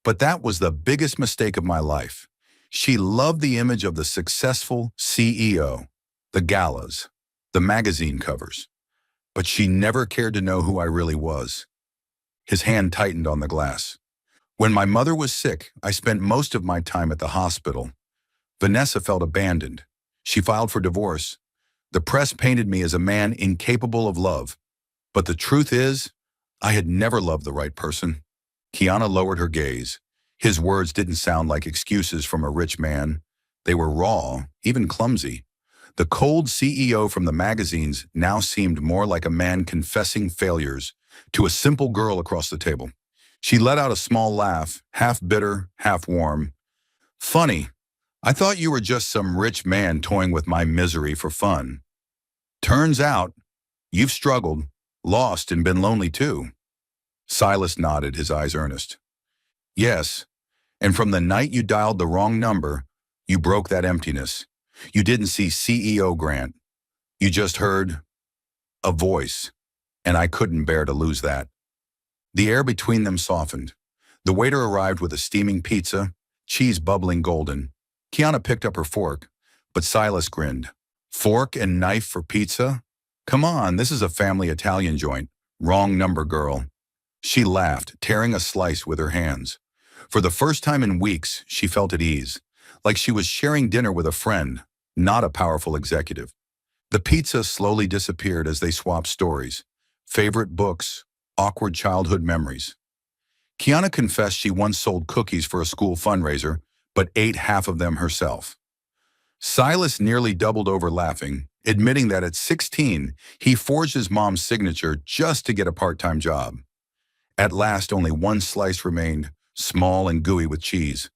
but that was the biggest mistake of my life. She loved the image of the successful CEO, the galas, the magazine covers, but she never cared to know who I really was. His hand tightened on the glass. When my mother was sick, I spent most of my time at the hospital. Vanessa felt abandoned. She filed for divorce. The press painted me as a man incapable of love. But the truth is, I had never loved the right person. Kiana lowered her gaze. His words didn't sound like excuses from a rich man. They were raw, even clumsy. The cold CEO from the magazines now seemed more like a man confessing failures to a simple girl across the table. She let out a small laugh, half bitter, half warm. Funny, I thought you were just some rich man toying with my misery for fun. Turns out, you've struggled, lost, and been lonely too. Silas nodded, his eyes earnest. Yes, and from the night you dialed the wrong number, you broke that emptiness. You didn't see CEO Grant. You just heard a voice, and I couldn't bear to lose that. The air between them softened. The waiter arrived with a steaming pizza, cheese bubbling golden. Kiana picked up her fork, but Silas grinned. Fork and knife for pizza? Come on, this is a family Italian joint. Wrong number, girl. She laughed, tearing a slice with her hands. For the first time in weeks, she felt at ease, like she was sharing dinner with a friend, not a powerful executive. The pizza slowly disappeared as they swapped stories, favorite books, awkward childhood memories. Kiana confessed she once sold cookies for a school fundraiser, but ate half of them herself. Silas nearly doubled over laughing, admitting that at 16, he forged his mom's signature just to get a part-time job. At last, only one slice remained, small and gooey with cheese.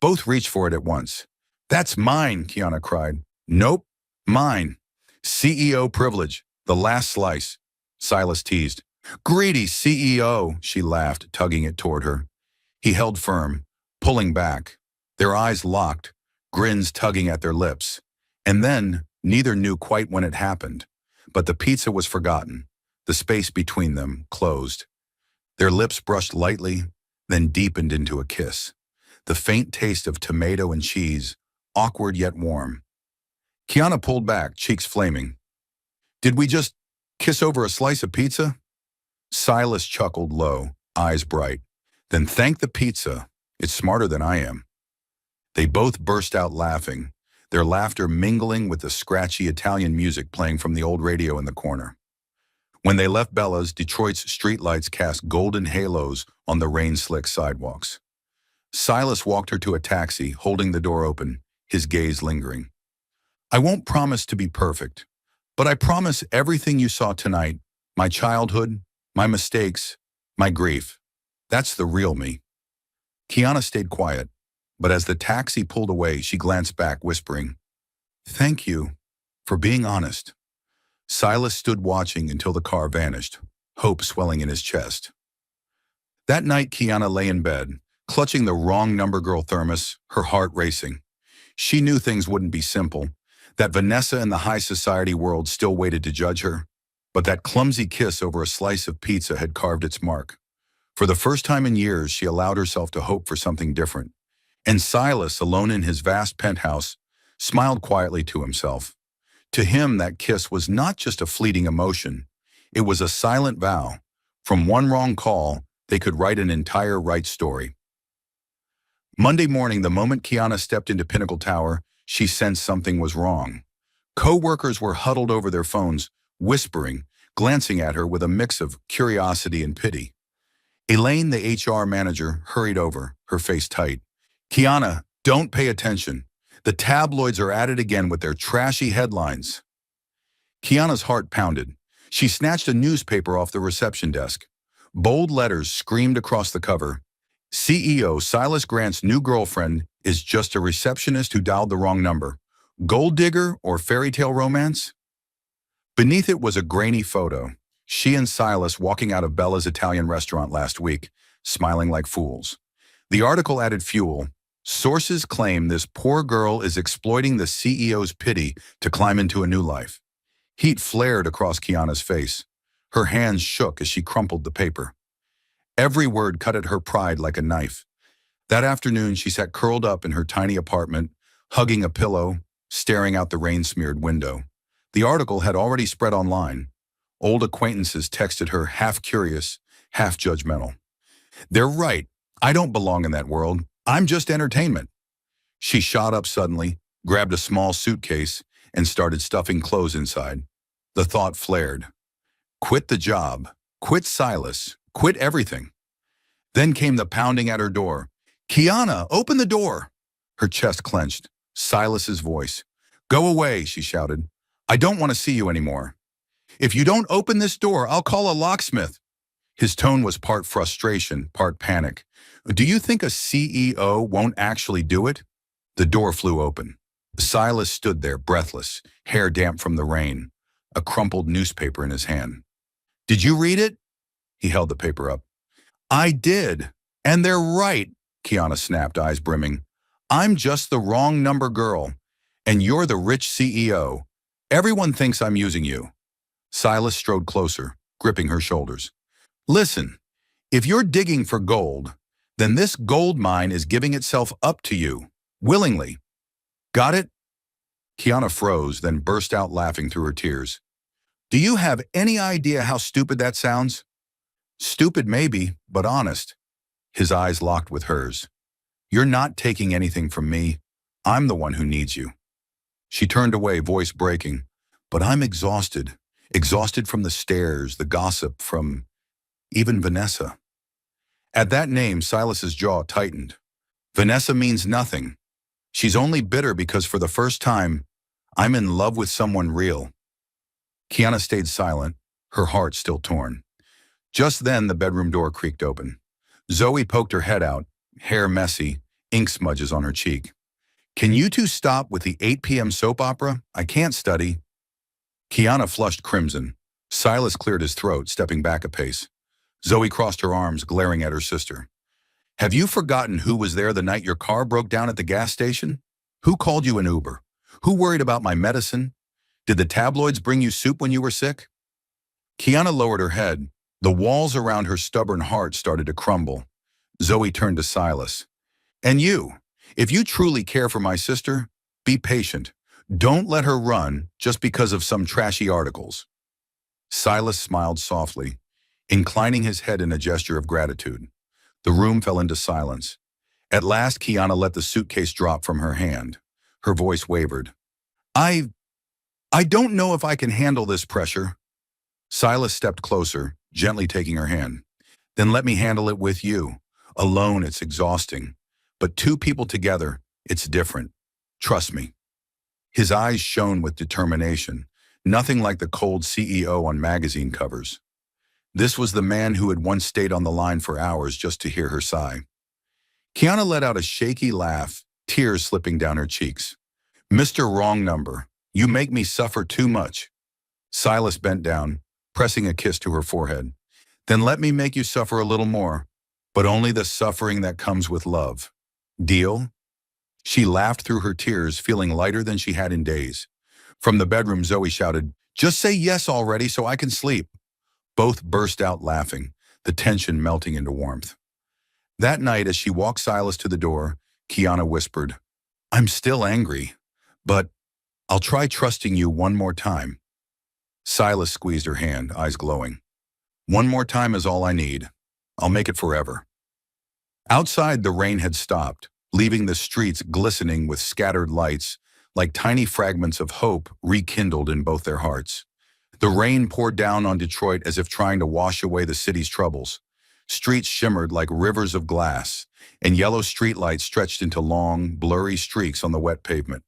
Both reached for it at once. "That's mine," Kiana cried. "Nope, mine. CEO privilege, the last slice," Silas teased. "Greedy CEO," she laughed, tugging it toward her. He held firm, pulling back. Their eyes locked, grins tugging at their lips. And then, neither knew quite when it happened, but the pizza was forgotten. The space between them closed. Their lips brushed lightly, then deepened into a kiss. The faint taste of tomato and cheese, awkward yet warm. Kiana pulled back, cheeks flaming. "Did we just kiss over a slice of pizza?" Silas chuckled low, eyes bright. "Then thank the pizza. It's smarter than I am." They both burst out laughing, their laughter mingling with the scratchy Italian music playing from the old radio in the corner. When they left Bella's, Detroit's streetlights cast golden halos on the rain-slick sidewalks. Silas walked her to a taxi, holding the door open, his gaze lingering. "I won't promise to be perfect, but I promise everything you saw tonight, my childhood, my mistakes, my grief, that's the real me." Kiana stayed quiet, but as the taxi pulled away, she glanced back, whispering, "Thank you for being honest." Silas stood watching until the car vanished, hope swelling in his chest. That night, Kiana lay in bed, clutching the wrong number girl thermos, her heart racing. She knew things wouldn't be simple, that Vanessa in the high society world still waited to judge her, but that clumsy kiss over a slice of pizza had carved its mark. For the first time in years, she allowed herself to hope for something different. And Silas, alone in his vast penthouse, smiled quietly to himself. To him, that kiss was not just a fleeting emotion. It was a silent vow. From one wrong call, they could write an entire right story. Monday morning, the moment Kiana stepped into Pinnacle Tower, she sensed something was wrong. Co-workers were huddled over their phones, whispering, glancing at her with a mix of curiosity and pity. Elaine, the HR manager, hurried over, her face tight. "Kiana, don't pay attention. The tabloids are at it again with their trashy headlines." Kiana's heart pounded. She snatched a newspaper off the reception desk. Bold letters screamed across the cover. "CEO Silas Grant's new girlfriend is just a receptionist who dialed the wrong number. Gold digger or fairy tale romance?" Beneath it was a grainy photo. She and Silas walking out of Bella's Italian restaurant last week, smiling like fools. The article added fuel. "Sources claim this poor girl is exploiting the CEO's pity to climb into a new life." Heat flared across Kiana's face. Her hands shook as she crumpled the paper. Every word cut at her pride like a knife. That afternoon, she sat curled up in her tiny apartment, hugging a pillow, staring out the rain-smeared window. The article had already spread online. Old acquaintances texted her, half curious, half judgmental. "They're right. I don't belong in that world. I'm just entertainment." She shot up suddenly, grabbed a small suitcase, and started stuffing clothes inside. The thought flared. Quit the job. Quit Silas. Quit everything. Then came the pounding at her door. "Kiana, open the door!" Her chest clenched. Silas's voice. "Go away," she shouted. "I don't want to see you anymore. If you don't open this door, I'll call a locksmith." His tone was part frustration, part panic. "Do you think a CEO won't actually do it?" The door flew open. Silas stood there, breathless, hair damp from the rain, a crumpled newspaper in his hand. "Did you read it?" He held the paper up. "I did. And they're right," Kiana snapped, eyes brimming. "I'm just the wrong number girl, and you're the rich CEO. Everyone thinks I'm using you." Silas strode closer, gripping her shoulders. "Listen, if you're digging for gold, then this gold mine is giving itself up to you, willingly. Got it?" Kiana froze, then burst out laughing through her tears. "Do you have any idea how stupid that sounds?" "Stupid maybe, but honest." His eyes locked with hers. "You're not taking anything from me. I'm the one who needs you." She turned away, voice breaking. "But I'm exhausted. Exhausted from the stares, the gossip, from even Vanessa." At that name, Silas's jaw tightened. "Vanessa means nothing. She's only bitter because for the first time, I'm in love with someone real." Kiana stayed silent, her heart still torn. Just then, the bedroom door creaked open. Zoe poked her head out, hair messy, ink smudges on her cheek. "Can you two stop with the 8 p.m. soap opera? I can't study." Kiana flushed crimson. Silas cleared his throat, stepping back a pace. Zoe crossed her arms, glaring at her sister. "Have you forgotten who was there the night your car broke down at the gas station? Who called you an Uber? Who worried about my medicine? Did the tabloids bring you soup when you were sick?" Kiana lowered her head. The walls around her stubborn heart started to crumble. Zoe turned to Silas. "And you, if you truly care for my sister, be patient. Don't let her run just because of some trashy articles." Silas smiled softly, inclining his head in a gesture of gratitude. The room fell into silence. At last, Kiana let the suitcase drop from her hand. Her voice wavered. I don't know if I can handle this pressure." Silas stepped closer, gently taking her hand. "Then let me handle it with you. Alone, it's exhausting. But two people together, it's different. Trust me." His eyes shone with determination, nothing like the cold CEO on magazine covers. This was the man who had once stayed on the line for hours just to hear her sigh. Kiana let out a shaky laugh, tears slipping down her cheeks. "Mr. Wrong Number, you make me suffer too much." Silas bent down, pressing a kiss to her forehead. "Then let me make you suffer a little more, but only the suffering that comes with love. Deal?" She laughed through her tears, feeling lighter than she had in days. From the bedroom, Zoe shouted, "Just say yes already so I can sleep." Both burst out laughing, the tension melting into warmth. That night, as she walked Silas to the door, Kiana whispered, "I'm still angry, but I'll try trusting you one more time." Silas squeezed her hand, eyes glowing. "One more time is all I need. I'll make it forever." Outside, the rain had stopped, leaving the streets glistening with scattered lights, like tiny fragments of hope rekindled in both their hearts. The rain poured down on Detroit as if trying to wash away the city's troubles. Streets shimmered like rivers of glass, and yellow streetlights stretched into long, blurry streaks on the wet pavement.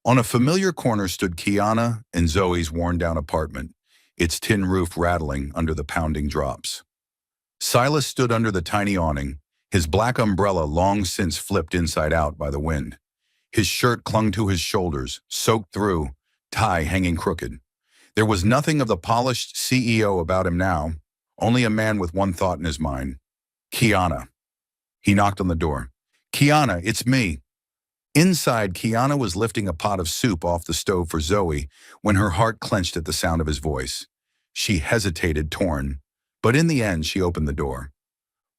On a familiar corner stood Kiana and Zoe's worn-down apartment, its tin roof rattling under the pounding drops. Silas stood under the tiny awning, his black umbrella long since flipped inside out by the wind. His shirt clung to his shoulders, soaked through, tie hanging crooked. There was nothing of the polished CEO about him now, only a man with one thought in his mind. "Kiana." He knocked on the door. "Kiana, it's me." Inside, Kiana was lifting a pot of soup off the stove for Zoe when her heart clenched at the sound of his voice. She hesitated, torn, but in the end, she opened the door.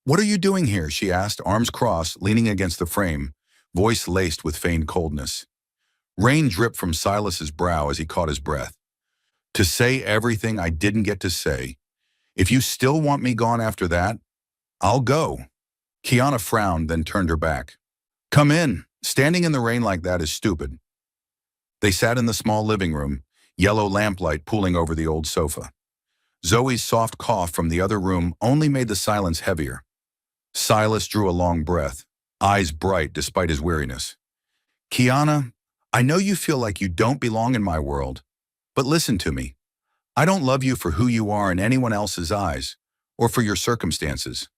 "What are you doing here?" she asked, arms crossed, leaning against the frame, voice laced with feigned coldness. Rain dripped from Silas's brow as he caught his breath. "To say everything I didn't get to say. If you still want me gone after that, I'll go." Kiana frowned, then turned her back. "Come in. Standing in the rain like that is stupid." They sat in the small living room, yellow lamplight pooling over the old sofa. Zoe's soft cough from the other room only made the silence heavier. Silas drew a long breath, eyes bright despite his weariness. "Kiana, I know you feel like you don't belong in my world, but listen to me. I don't love you for who you are in anyone else's eyes, or for your circumstances.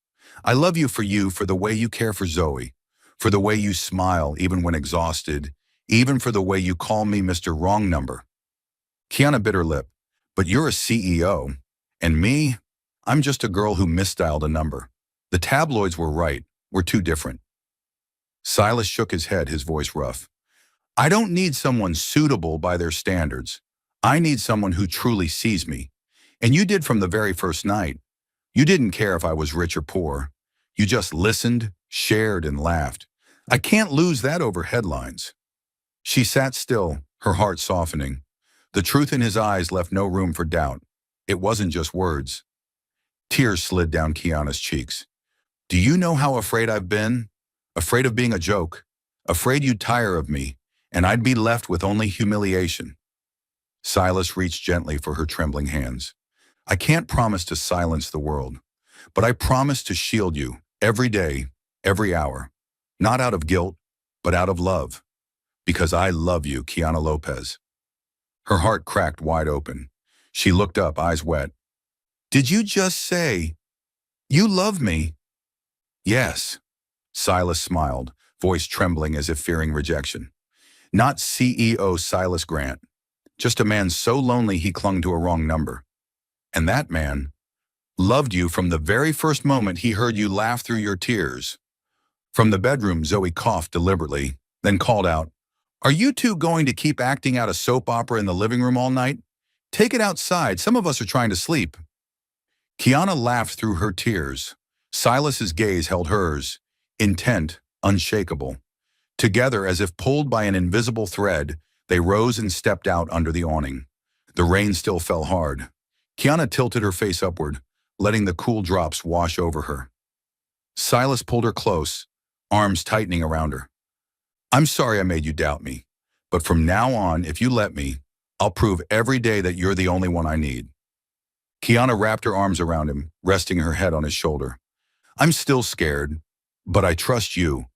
I love you for the way you care for Zoe, for the way you smile even when exhausted, even for the way you call me Mr. Wrong Number." Kiana bit her lip. "But you're a CEO, and me, I'm just a girl who misdialed a number. The tabloids were right. We're too different." Silas shook his head, his voice rough. "I don't need someone suitable by their standards. I need someone who truly sees me. And you did from the very first night. You didn't care if I was rich or poor. You just listened, shared, and laughed. I can't lose that over headlines." She sat still, her heart softening. The truth in his eyes left no room for doubt. It wasn't just words. Tears slid down Kiana's cheeks. "Do you know how afraid I've been? Afraid of being a joke. Afraid you'd tire of me, and I'd be left with only humiliation." Silas reached gently for her trembling hands. "I can't promise to silence the world, but I promise to shield you every day, every hour. Not out of guilt, but out of love. Because I love you, Kiana Lopez." Her heart cracked wide open. She looked up, eyes wet. Did you just say, you love me? Yes. Silas smiled, voice trembling as if fearing rejection. Not CEO Silas Grant, just a man so lonely he clung to a wrong number. And that man loved you from the very first moment he heard you laugh through your tears. From the bedroom, Zoe coughed deliberately, then called out, "Are you two going to keep acting out a soap opera in the living room all night? Take it outside, some of us are trying to sleep." Kiana laughed through her tears. Silas's gaze held hers, intent, unshakable. Together, as if pulled by an invisible thread, they rose and stepped out under the awning. The rain still fell hard. Kiana tilted her face upward, letting the cool drops wash over her. Silas pulled her close, arms tightening around her. "I'm sorry I made you doubt me, but from now on, if you let me, I'll prove every day that you're the only one I need." Kiana wrapped her arms around him, resting her head on his shoulder. "I'm still scared, but I trust you,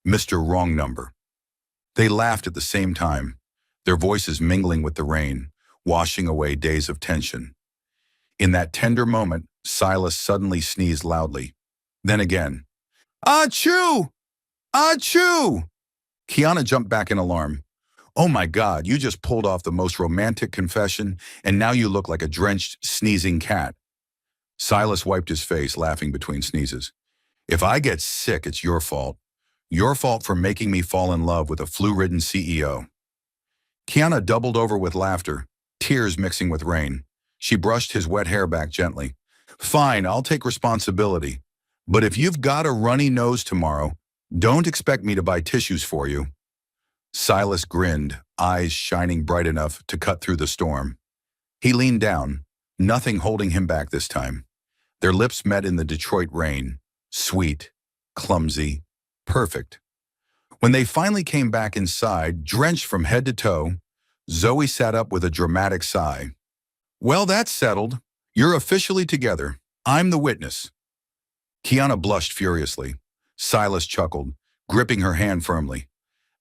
Mr. Wrong Number." They laughed at the same time, their voices mingling with the rain, washing away days of tension. In that tender moment, Silas suddenly sneezed loudly. Then again, "Achoo! Achoo!" Kiana jumped back in alarm. "Oh my God, you just pulled off the most romantic confession, and now you look like a drenched, sneezing cat." Silas wiped his face, laughing between sneezes. "If I get sick, it's your fault. Your fault for making me fall in love with a flu-ridden CEO." Kiana doubled over with laughter, tears mixing with rain. She brushed his wet hair back gently. "Fine, I'll take responsibility. But if you've got a runny nose tomorrow, don't expect me to buy tissues for you." Silas grinned, eyes shining bright enough to cut through the storm. He leaned down, nothing holding him back this time. Their lips met in the Detroit rain, sweet, clumsy, perfect. When they finally came back inside, drenched from head to toe, Zoe sat up with a dramatic sigh. "Well, that's settled. You're officially together. I'm the witness." Kiana blushed furiously. Silas chuckled, gripping her hand firmly.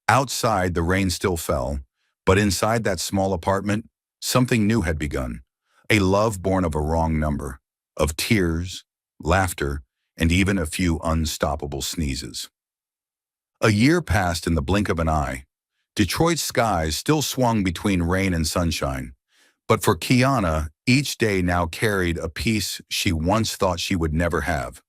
Outside, the rain still fell, but inside that small apartment, something new had begun. A love born of a wrong number, of tears, laughter, and even a few unstoppable sneezes. A year passed in the blink of an eye. Detroit's skies still swung between rain and sunshine. But for Kiana, each day now carried a peace she once thought she would never have.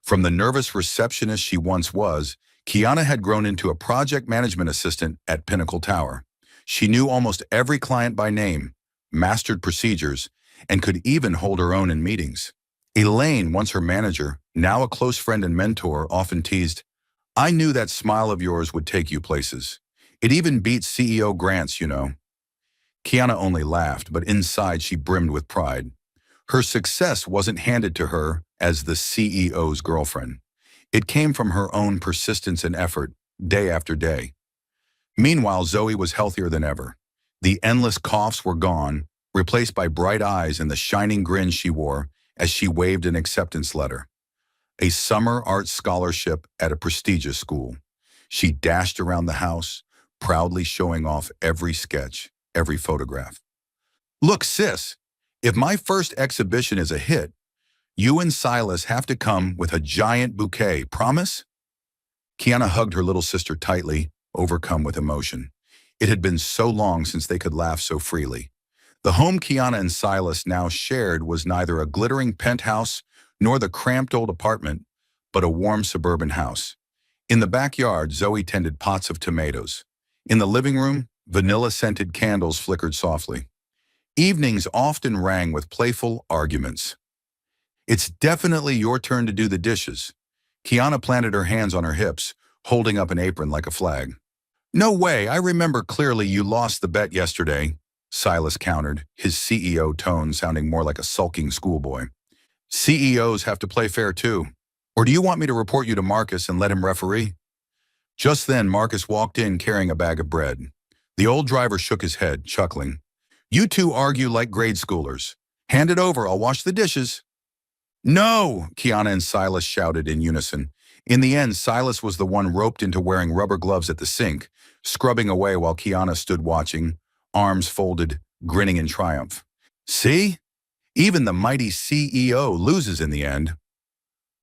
From the nervous receptionist she once was, Kiana had grown into a project management assistant at Pinnacle Tower. She knew almost every client by name, mastered procedures, and could even hold her own in meetings. Elaine, once her manager, now a close friend and mentor, often teased, "I knew that smile of yours would take you places. It even beats CEO Grant's, you know." Kiana only laughed, but inside she brimmed with pride. Her success wasn't handed to her as the CEO's girlfriend. It came from her own persistence and effort, day after day. Meanwhile, Zoe was healthier than ever. The endless coughs were gone, replaced by bright eyes and the shining grin she wore as she waved an acceptance letter. A summer art scholarship at a prestigious school. She dashed around the house, proudly showing off every sketch, every photograph. "Look, sis, if my first exhibition is a hit, you and Silas have to come with a giant bouquet, promise?" Kiana hugged her little sister tightly, overcome with emotion. It had been so long since they could laugh so freely. The home Kiana and Silas now shared was neither a glittering penthouse nor the cramped old apartment, but a warm suburban house. In the backyard, Zoe tended pots of tomatoes. In the living room, vanilla-scented candles flickered softly. Evenings often rang with playful arguments. "It's definitely your turn to do the dishes." Kiana planted her hands on her hips, holding up an apron like a flag. "No way, I remember clearly you lost the bet yesterday," Silas countered, his CEO tone sounding more like a sulking schoolboy. "CEOs have to play fair too. Or do you want me to report you to Marcus and let him referee?" Just then, Marcus walked in carrying a bag of bread. The old driver shook his head, chuckling. "You two argue like grade schoolers. Hand it over, I'll wash the dishes." "No!" Kiana and Silas shouted in unison. In the end, Silas was the one roped into wearing rubber gloves at the sink, scrubbing away while Kiana stood watching, arms folded, grinning in triumph. "See? Even the mighty CEO loses in the end.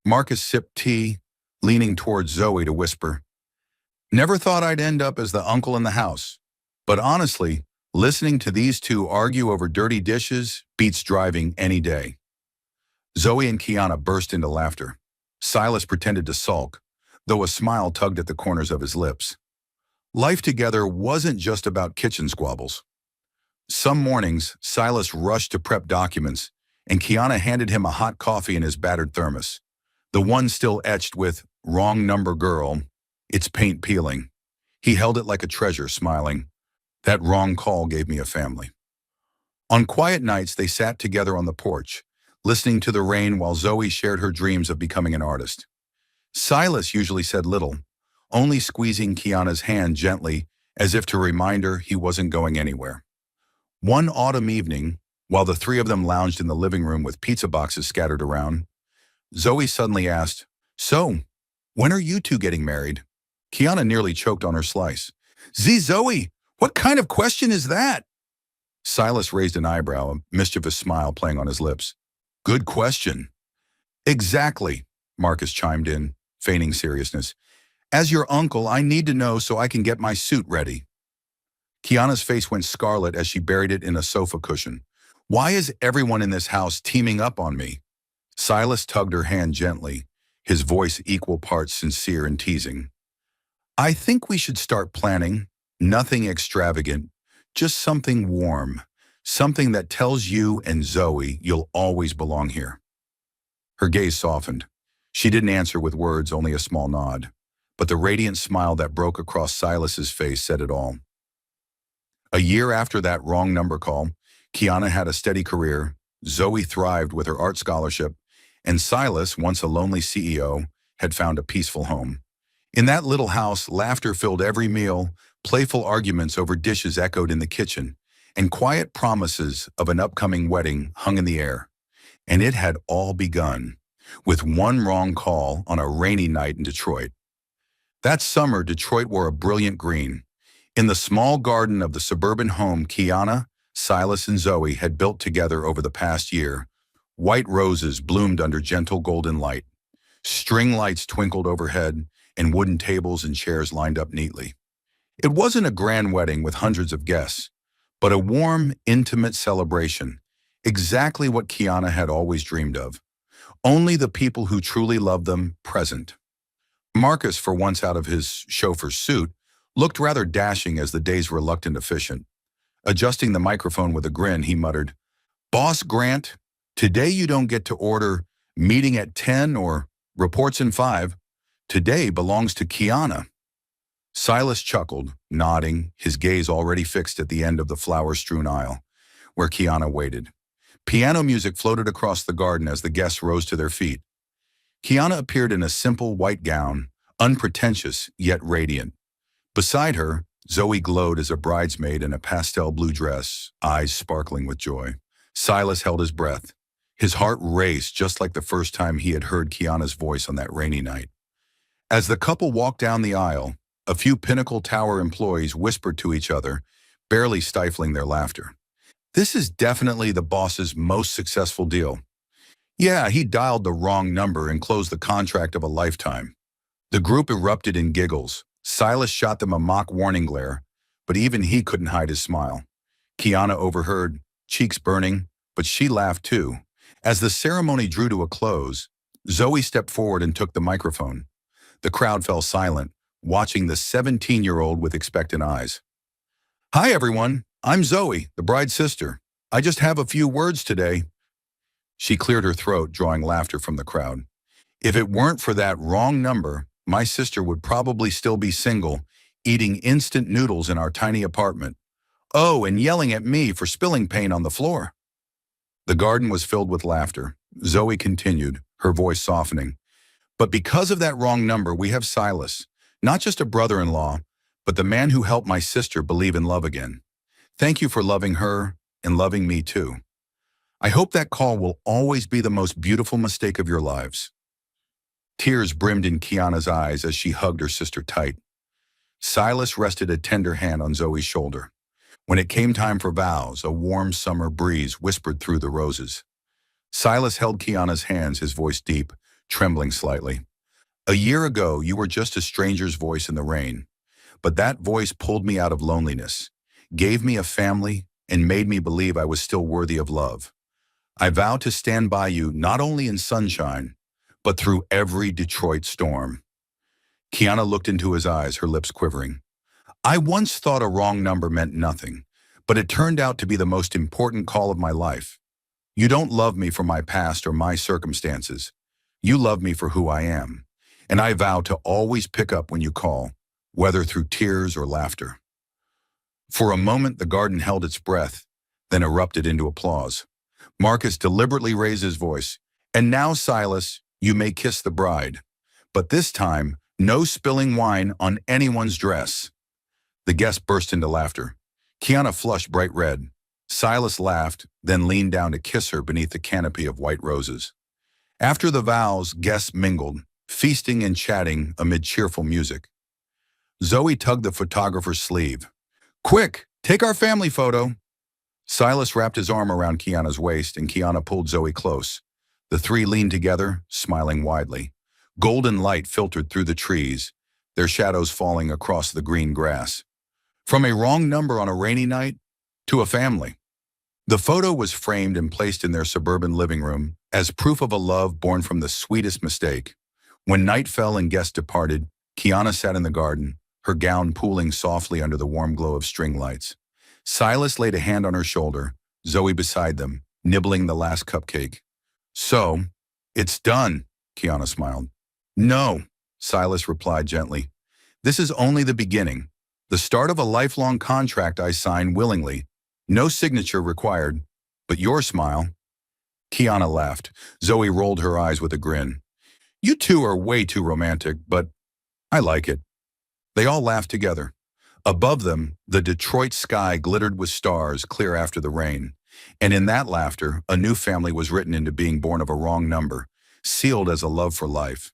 Marcus sipped tea, leaning towards Zoe to whisper, "Never thought I'd end up as the uncle in the house. But honestly, listening to these two argue over dirty dishes beats driving any day." Zoe and Kiana burst into laughter. Silas pretended to sulk, though a smile tugged at the corners of his lips. Life together wasn't just about kitchen squabbles. Some mornings, Silas rushed to prep documents, and Kiana handed him a hot coffee in his battered thermos, the one still etched with "Wrong number girl," its paint peeling. He held it like a treasure, smiling. "That wrong call gave me a family." On quiet nights, they sat together on the porch, listening to the rain while Zoe shared her dreams of becoming an artist. Silas usually said little, only squeezing Kiana's hand gently as if to remind her he wasn't going anywhere. One autumn evening, while the three of them lounged in the living room with pizza boxes scattered around, Zoe suddenly asked, "So, when are you two getting married?" Kiana nearly choked on her slice. Zoe, what kind of question is that?" Silas raised an eyebrow, a mischievous smile playing on his lips. "Good question." "Exactly," Marcus chimed in, feigning seriousness. "As your uncle, I need to know so I can get my suit ready." Kiana's face went scarlet as she buried it in a sofa cushion. "Why is everyone in this house teaming up on me?" Silas tugged her hand gently, his voice equal parts sincere and teasing. "I think we should start planning. Nothing extravagant, just something warm, something that tells you and Zoe you'll always belong here." Her gaze softened. She didn't answer with words, only a small nod. But the radiant smile that broke across Silas's face said it all. A year after that wrong number call, Kiana had a steady career, Zoe thrived with her art scholarship, and Silas, once a lonely CEO, had found a peaceful home. In that little house, laughter filled every meal, playful arguments over dishes echoed in the kitchen, and quiet promises of an upcoming wedding hung in the air. And it had all begun with one wrong call on a rainy night in Detroit. That summer, Detroit wore a brilliant green. In the small garden of the suburban home Kiana, Silas, and Zoe had built together over the past year, white roses bloomed under gentle golden light. String lights twinkled overhead, and wooden tables and chairs lined up neatly. It wasn't a grand wedding with hundreds of guests, but a warm, intimate celebration, exactly what Kiana had always dreamed of. Only the people who truly loved them present. Marcus, for once out of his chauffeur's suit, looked rather dashing as the day's reluctant efficient. Adjusting the microphone with a grin, he muttered, "Boss Grant, today you don't get to order meeting at 10 or reports in 5. Today belongs to Kiana." Silas chuckled, nodding, his gaze already fixed at the end of the flower-strewn aisle, where Kiana waited. Piano music floated across the garden as the guests rose to their feet. Kiana appeared in a simple white gown, unpretentious yet radiant. Beside her, Zoe glowed as a bridesmaid in a pastel blue dress, eyes sparkling with joy. Silas held his breath. His heart raced just like the first time he had heard Kiana's voice on that rainy night. As the couple walked down the aisle, a few Pinnacle Tower employees whispered to each other, barely stifling their laughter. "This is definitely the boss's most successful deal. Yeah, he dialed the wrong number and closed the contract of a lifetime." The group erupted in giggles. Silas shot them a mock warning glare, but even he couldn't hide his smile. Kiana overheard, cheeks burning, but she laughed too. As the ceremony drew to a close, Zoe stepped forward and took the microphone. The crowd fell silent, watching the 17-year-old with expectant eyes. "Hi, everyone. I'm Zoe, the bride's sister. I just have a few words today." She cleared her throat, drawing laughter from the crowd. "If it weren't for that wrong number, my sister would probably still be single, eating instant noodles in our tiny apartment. Oh, and yelling at me for spilling paint on the floor." The garden was filled with laughter. Zoe continued, her voice softening. "But because of that wrong number, we have Silas, not just a brother-in-law, but the man who helped my sister believe in love again. Thank you for loving her and loving me too. I hope that call will always be the most beautiful mistake of your lives." Tears brimmed in Kiana's eyes as she hugged her sister tight. Silas rested a tender hand on Zoe's shoulder. When it came time for vows, a warm summer breeze whispered through the roses. Silas held Kiana's hands, his voice deep, trembling slightly. A year ago, you were just a stranger's voice in the rain, but that voice pulled me out of loneliness, gave me a family, and made me believe I was still worthy of love. I vow to stand by you not only in sunshine, but through every Detroit storm. Kiana looked into his eyes, her lips quivering. I once thought a wrong number meant nothing, but it turned out to be the most important call of my life. You don't love me for my past or my circumstances. You love me for who I am, and I vow to always pick up when you call, whether through tears or laughter. For a moment, the garden held its breath, then erupted into applause. Marcus deliberately raised his voice. And now, Silas, you may kiss the bride. But this time, no spilling wine on anyone's dress. The guests burst into laughter. Kiana flushed bright red. Silas laughed, then leaned down to kiss her beneath the canopy of white roses. After the vows, guests mingled, feasting and chatting amid cheerful music. Zoe tugged the photographer's sleeve. Quick, take our family photo. Silas wrapped his arm around Kiana's waist, and Kiana pulled Zoe close. The three leaned together, smiling widely. Golden light filtered through the trees, their shadows falling across the green grass. From a wrong number on a rainy night to a family. The photo was framed and placed in their suburban living room as proof of a love born from the sweetest mistake. When night fell and guests departed, Kiana sat in the garden, her gown pooling softly under the warm glow of string lights. Silas laid a hand on her shoulder, Zoe beside them, nibbling the last cupcake. So, it's done, Kiana smiled. No, Silas replied gently. This is only the beginning, the start of a lifelong contract I sign willingly. No signature required, but your smile. Kiana laughed. Zoe rolled her eyes with a grin. You two are way too romantic, but I like it. They all laughed together. Above them, the Detroit sky glittered with stars clear after the rain. And in that laughter, a new family was written into being born of a wrong number, sealed as a love for life.